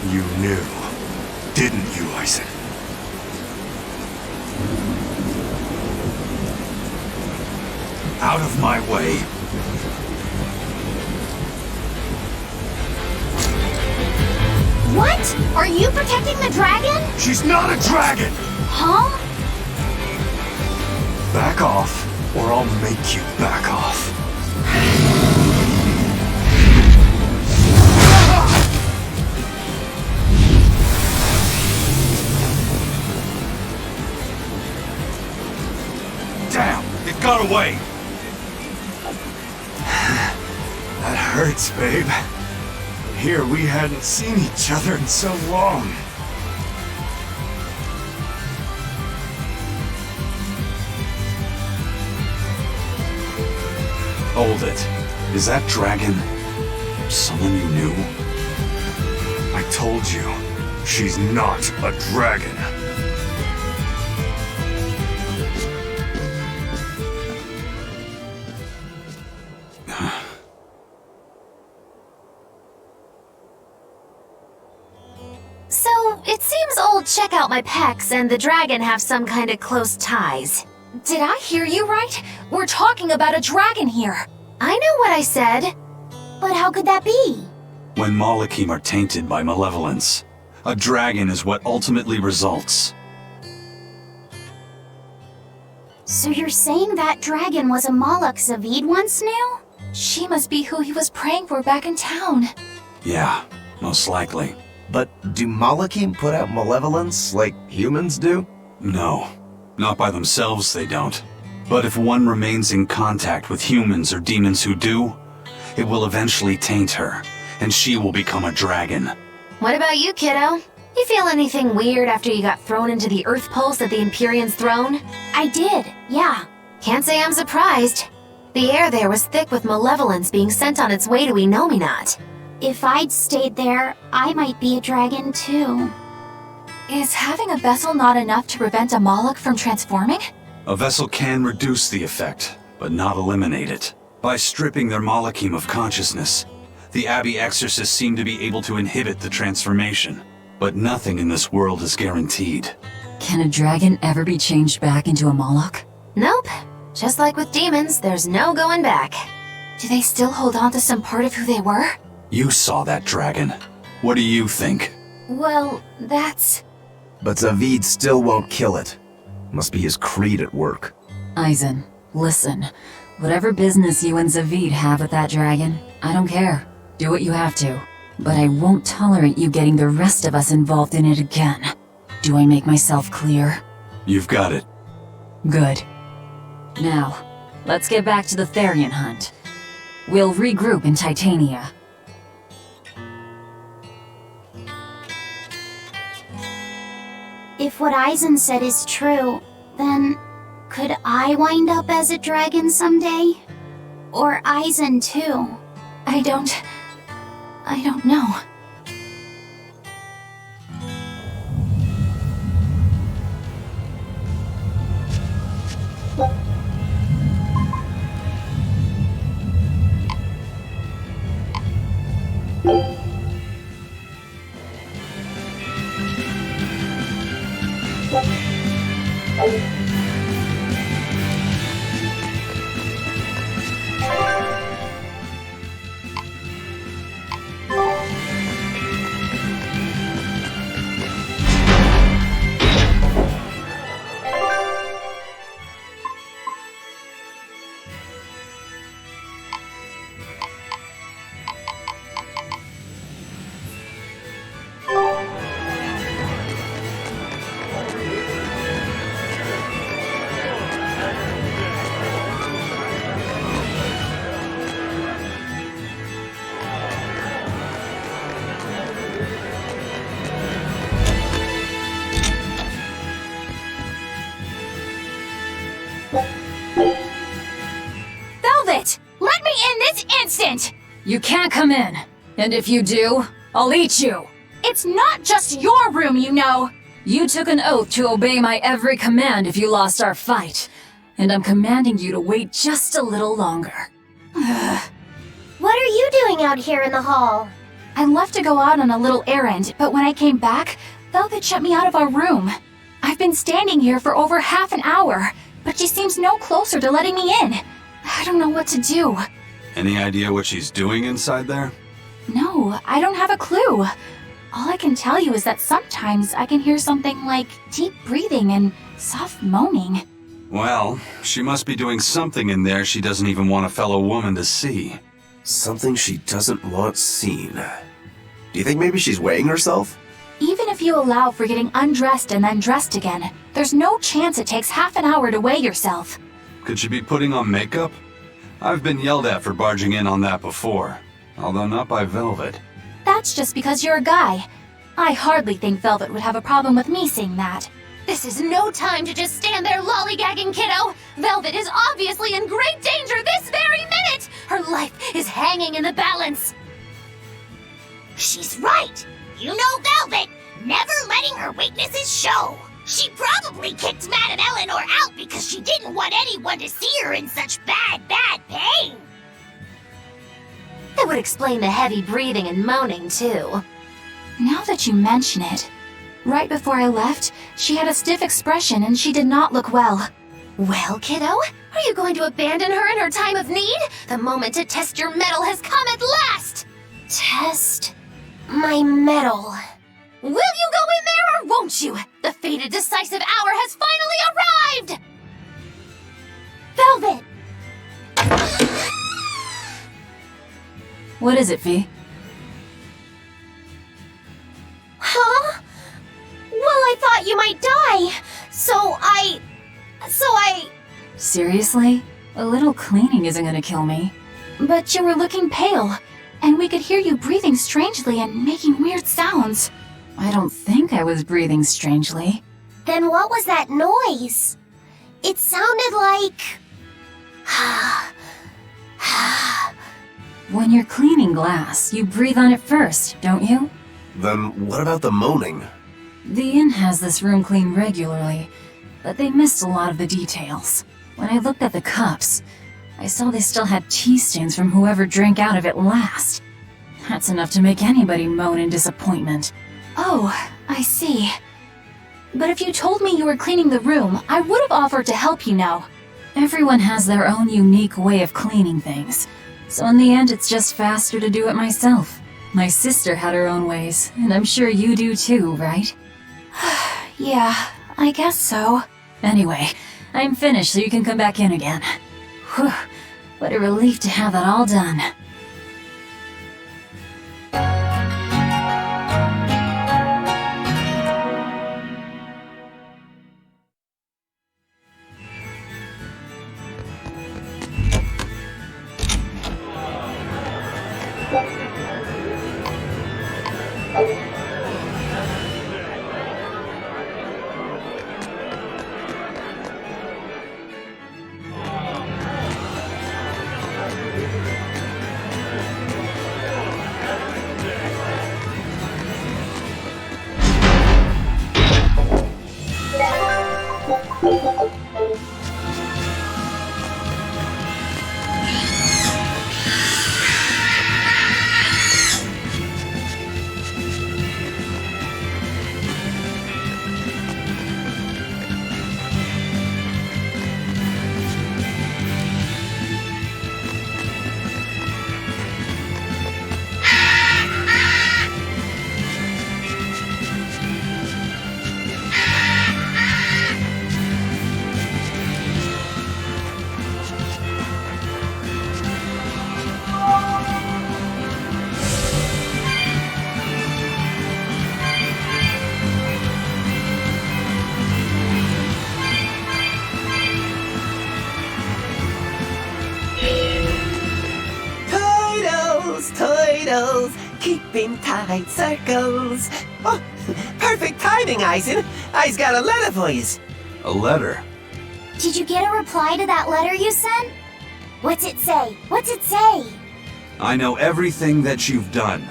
You knew, didn't you, Ison? Out of my way. What? Are you protecting the dragon? She's not a dragon! Huh? Back off, or I'll make you back off. away! That hurts, babe. Here, we hadn't seen each other in so long. Hold it. Is that dragon someone you knew? I told you, she's not a dragon. So, it seems old Check Out My Pecs and the dragon have some kind of close ties. Did I hear you right? We're talking about a dragon here. I know what I said. But how could that be? When Malachim are tainted by malevolence, a dragon is what ultimately results. So you're saying that dragon was a Moloch Zavid once knew? She must be who he was praying for back in town. Yeah, most likely. But do Malachim put out malevolence like humans do? No, not by themselves they don't. But if one remains in contact with humans or demons who do, it will eventually taint her, and she will become a dragon. What about you, kiddo? You feel anything weird after you got thrown into the Earth Pulse at the Empyrean's throne? I did, yeah. Can't say I'm surprised. The air there was thick with malevolence being sent on its way to Enominat. If I'd stayed there, I might be a dragon too. Is having a vessel not enough to prevent a Moloch from transforming? A vessel can reduce the effect, but not eliminate it. By stripping their Malachim of consciousness, the Abbey exorcists seem to be able to inhibit the transformation. But nothing in this world is guaranteed. Can a dragon ever be changed back into a Moloch? Nope. Just like with demons, there's no going back. Do they still hold on to some part of who they were? You saw that dragon. What do you think? Well, that's... But Zavid still won't kill it. Must be his creed at work. Eisen, listen. Whatever business you and Zavid have with that dragon, I don't care. Do what you have to. But I won't tolerate you getting the rest of us involved in it again. Do I make myself clear? You've got it. Good. Now, let's get back to the Therian hunt. We'll regroup in Titania. If what Eisen said is true, then could I wind up as a dragon someday? Or Eisen too? I don't know. Velvet! Let me in this instant! You can't come in. And if you do, I'll eat you. It's not just your room, you know! You took an oath to obey my every command if you lost our fight. And I'm commanding you to wait just a little longer. What are you doing out here in the hall? I left to go out on a little errand, but when I came back, Velvet shut me out of our room. I've been standing here for over half an hour, but she seems no closer to letting me in. I don't know what to do. Any idea what she's doing inside there? No, I don't have a clue. All I can tell you is that sometimes I can hear something like deep breathing and soft moaning. Well, she must be doing something in there she doesn't even want a fellow woman to see. Something she doesn't want seen. Do you think maybe she's weighing herself? Even if you allow for getting undressed and then dressed again, there's no chance it takes half an hour to weigh yourself. Could she be putting on makeup? I've been yelled at for barging in on that before, although not by Velvet. That's just because you're a guy. I hardly think Velvet would have a problem with me seeing that. This is no time to just stand there lollygagging, kiddo! Velvet is obviously in great danger this very minute! Her life is hanging in the balance! She's right! You know Velvet, never letting her weaknesses show! She probably kicked Madame Eleanor out because she didn't want anyone to see her in such bad pain! It would explain the heavy breathing and moaning, too. Now that you mention it, right before I left, she had a stiff expression and she did not look well. Well, kiddo, are you going to abandon her in her time of need? The moment to test your mettle has come at last! Test my mettle. Will you go in there or won't you? The fated decisive hour has finally arrived! Velvet! What is it, Fee? Huh? Well, I thought you might die. So I... Seriously? A little cleaning isn't gonna kill me. But you were looking pale, and we could hear you breathing strangely and making weird sounds. I don't think I was breathing strangely. Then what was that noise? It sounded like... When you're cleaning glass, you breathe on it first, don't you? Then what about the moaning? The inn has this room cleaned regularly, but they missed a lot of the details. When I looked at the cups, I saw they still had tea stains from whoever drank out of it last. That's enough to make anybody moan in disappointment. Oh, I see. But if you told me you were cleaning the room, I would have offered to help you now. Everyone has their own unique way of cleaning things, so in the end it's just faster to do it myself. My sister had her own ways, and I'm sure you do too, right? Yeah, I guess so. Anyway, I'm finished so you can come back in again. Whew, what a relief to have that all done. Toidles, keeping tight circles. Oh, perfect timing, Eisen. I's got a letter for yous. A letter? Did you get a reply to that letter you sent? What's it say? What's it say? I know everything that you've done.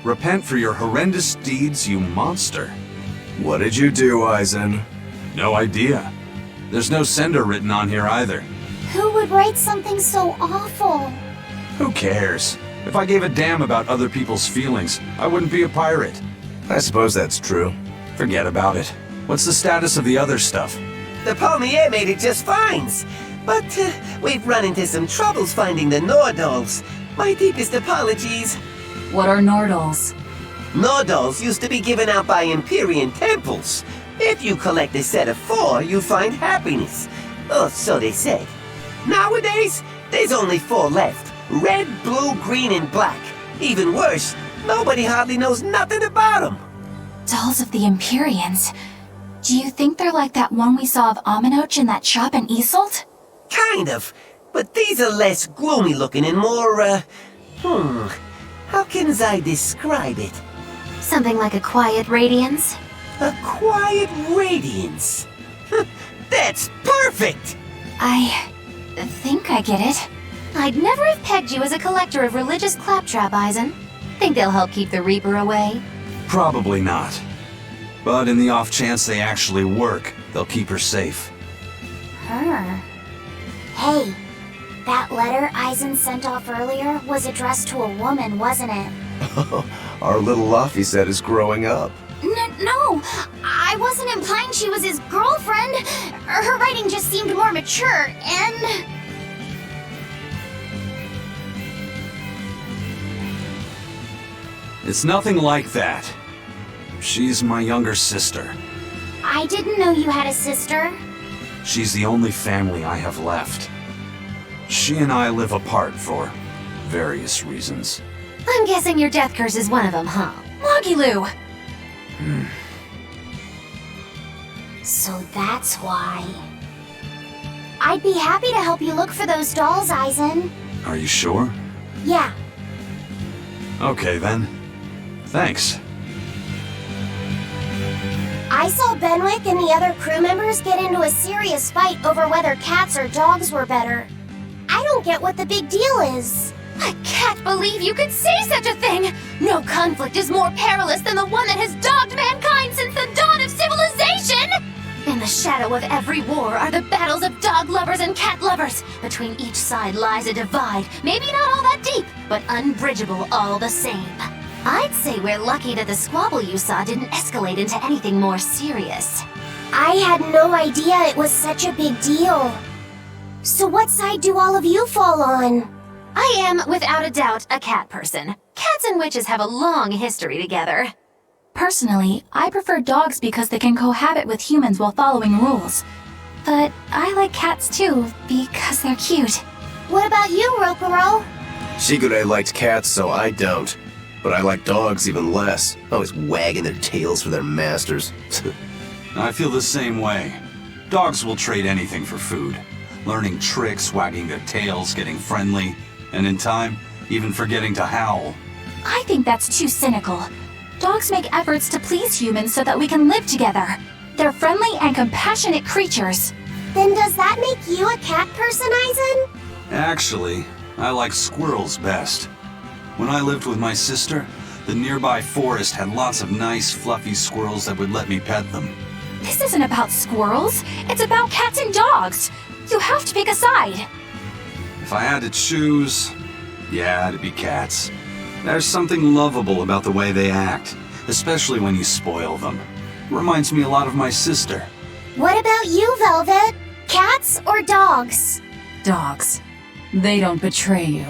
Repent for your horrendous deeds, you monster. What did you do, Eisen? No idea. There's no sender written on here either. Who would write something so awful? Who cares? If I gave a damn about other people's feelings, I wouldn't be a pirate. I suppose that's true. Forget about it. What's the status of the other stuff? The Palmier made it just fine. But we've run into some troubles finding the Nordals. My deepest apologies. What are Nordals? Nordals used to be given out by Empyrean temples. If you collect a set of 4, you find happiness. Oh, so they say. Nowadays, there's only 4 left. Red, blue, green, and black. Even worse, nobody hardly knows nothing about them. Dolls of the Empyreans. Do you think they're like that one we saw of Aminoch in that shop in Isolt? kind of. But these are less gloomy looking and more, how can I describe it? Something like a quiet radiance? A quiet radiance. That's perfect! I think I get it. I'd never have pegged you as a collector of religious claptrap, Eisen. Think they'll help keep the Reaper away? Probably not. But in the off chance they actually work, they'll keep her safe. Her? Hey, that letter Eisen sent off earlier was addressed to a woman, wasn't it? Our little Laphicet is growing up. No, I wasn't implying she was his girlfriend. Her writing just seemed more mature, and... It's nothing like that. She's my younger sister. I didn't know you had a sister. She's the only family I have left. She and I live apart for various reasons. I'm guessing your death curse is one of them, huh? Mogiloo! So that's why. I'd be happy to help you look for those dolls, Eisen. Are you sure? Yeah. Okay then. Thanks. I saw Benwick and the other crew members get into a serious fight over whether cats or dogs were better. I don't get what the big deal is. I can't believe you could say such a thing! No conflict is more perilous than the one that has dogged mankind since the dawn of civilization! In the shadow of every war are the battles of dog lovers and cat lovers. Between each side lies a divide, maybe not all that deep, but unbridgeable all the same. I'd say we're lucky that the squabble you saw didn't escalate into anything more serious. I had no idea it was such a big deal. So what side do all of you fall on? I am, without a doubt, a cat person. Cats and witches have a long history together. Personally, I prefer dogs because they can cohabit with humans while following rules. But I like cats too, because they're cute. What about you, Rokuro? Shigure liked cats, so I don't. But I like dogs even less, always wagging their tails for their masters. I feel the same way. Dogs will trade anything for food. Learning tricks, wagging their tails, getting friendly, and in time, even forgetting to howl. I think that's too cynical. Dogs make efforts to please humans so that we can live together. They're friendly and compassionate creatures. Then does that make you a cat person, Eisen? Actually, I like squirrels best. When I lived with my sister, the nearby forest had lots of nice, fluffy squirrels that would let me pet them. This isn't about squirrels. It's about cats and dogs. You have to pick a side. If I had to choose, yeah, it'd be cats. There's something lovable about the way they act, especially when you spoil them. Reminds me a lot of my sister. What about you, Velvet? Cats or dogs? Dogs. They don't betray you.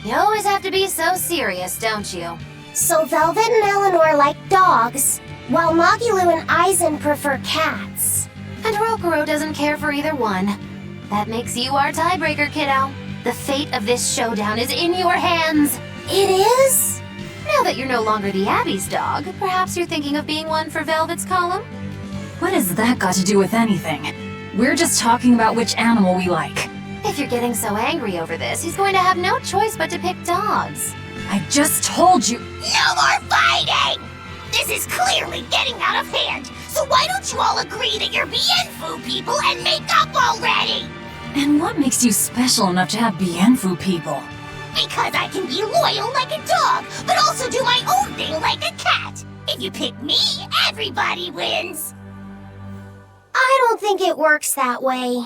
You always have to be so serious, don't you? So Velvet and Eleanor like dogs, while Mogiloo and Eisen prefer cats. And Rokuro doesn't care for either one. That makes you our tiebreaker, kiddo. The fate of this showdown is in your hands. It is? Now that you're no longer the Abbey's dog, perhaps you're thinking of being one for Velvet's column? What has that got to do with anything? We're just talking about which animal we like. If you're getting so angry over this, he's going to have no choice but to pick dogs. I just told you. No more fighting! This is clearly getting out of hand, so why don't you all agree that you're Bienfu people and make up already? And what makes you special enough to have Bienfu people? Because I can be loyal like a dog, but also do my own thing like a cat. If you pick me, everybody wins. I don't think it works that way.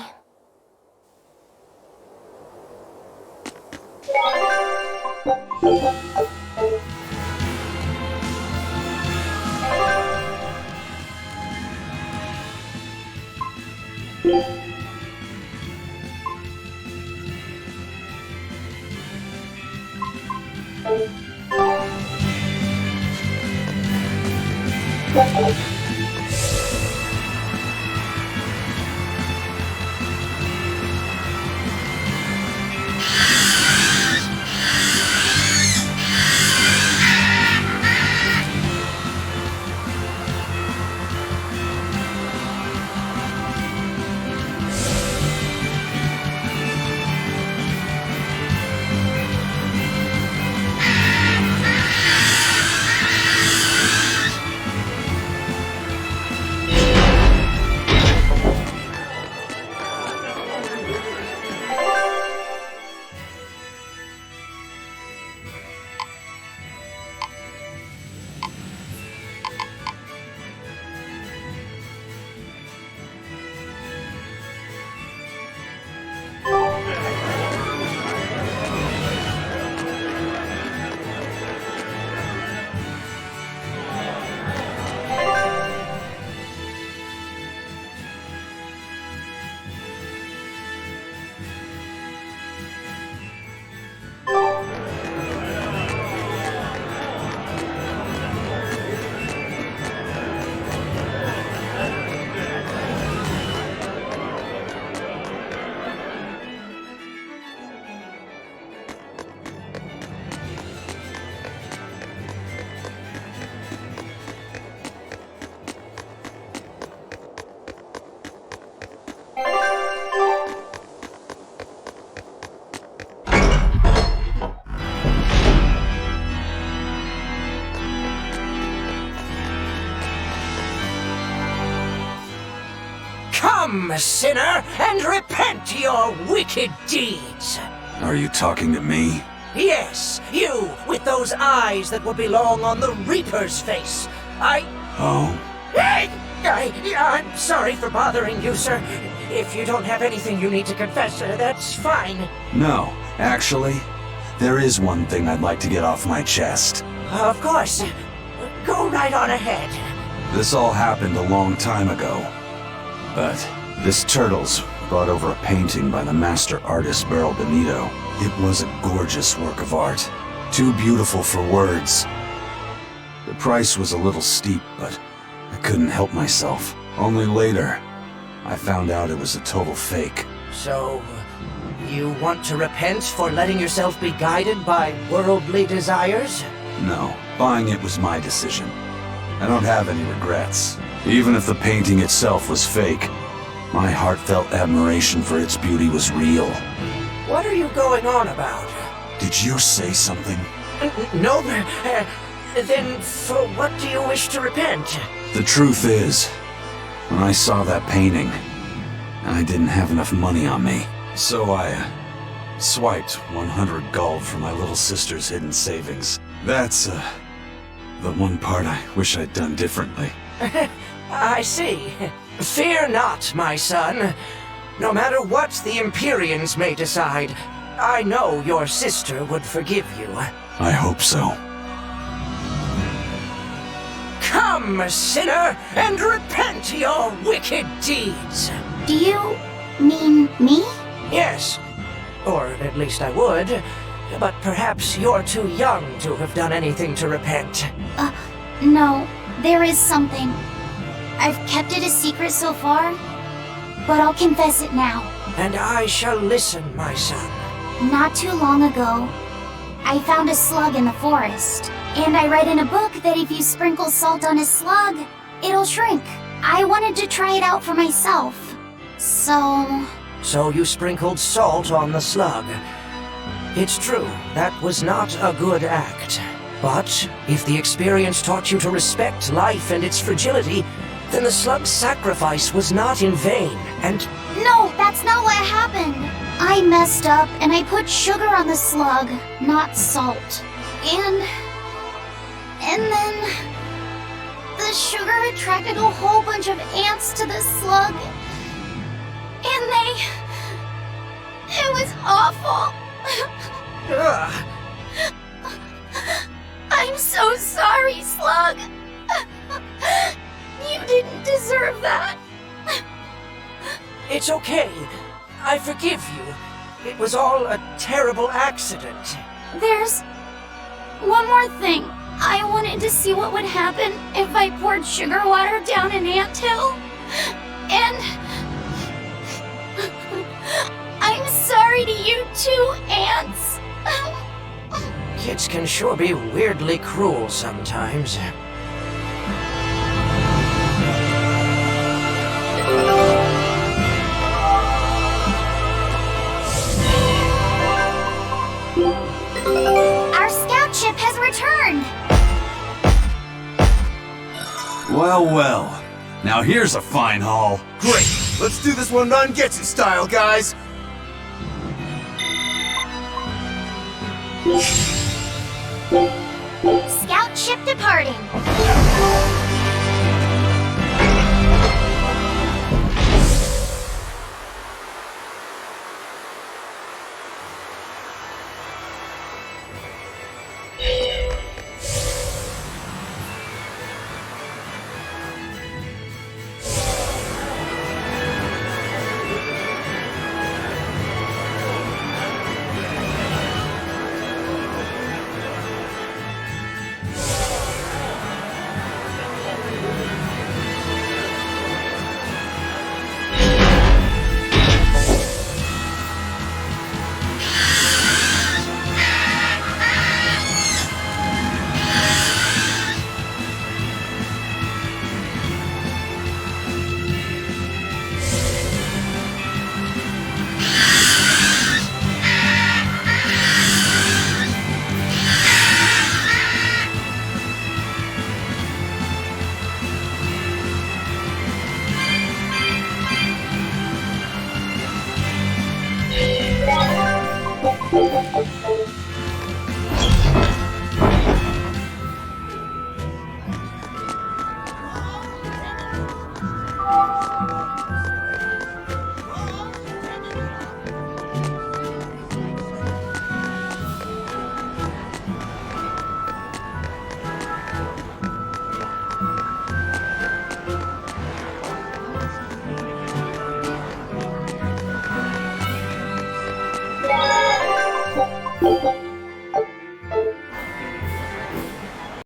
Come, sinner, and repent your wicked deeds. Are you talking to me? Yes, you, with those eyes that would belong on the Reaper's face. Oh? I'm sorry for bothering you, sir. If you don't have anything you need to confess, that's fine. No, actually, there is one thing I'd like to get off my chest. Of course. Go right on ahead. This all happened a long time ago. But this Turtles brought over a painting by the master artist Beryl Benito. It was a gorgeous work of art. Too beautiful for words. The price was a little steep, but I couldn't help myself. Only later, I found out it was a total fake. So, you want to repent for letting yourself be guided by worldly desires? No, buying it was my decision. I don't have any regrets. Even if the painting itself was fake, my heartfelt admiration for its beauty was real. What are you going on about? Did you say something? No, then for what do you wish to repent? The truth is, when I saw that painting, I didn't have enough money on me. So I swiped 100 gold from my little sister's hidden savings. That's the one part I wish I'd done differently. I see. Fear not, my son. No matter what the Empyreans may decide, I know your sister would forgive you. I hope so. Come, sinner, and repent your wicked deeds. Do you mean me? Yes, or at least I would. But perhaps you're too young to have done anything to repent. No, there is something. I've kept it a secret so far, but I'll confess it now. And I shall listen, my son. Not too long ago, I found a slug in the forest. And I read in a book that if you sprinkle salt on a slug, it'll shrink. I wanted to try it out for myself. So you sprinkled salt on the slug. It's true, that was not a good act. But if the experience taught you to respect life and its fragility, then the slug's sacrifice was not in vain, and... No, that's not what happened. I messed up and I put sugar on the slug, not salt. And then the sugar attracted a whole bunch of ants to the slug. And it was awful. Ugh. I'm so sorry, Slug. You didn't deserve that. It's okay. I forgive you. It was all a terrible accident. There's one more thing. I wanted to see what would happen if I poured sugar water down an anthill. And I'm sorry to you too, ants. Kids can sure be weirdly cruel sometimes. Our scout ship has returned. Well, well. Now here's a fine haul. Great! Let's do this one non-getsu style, guys! Scout ship departing. Bye.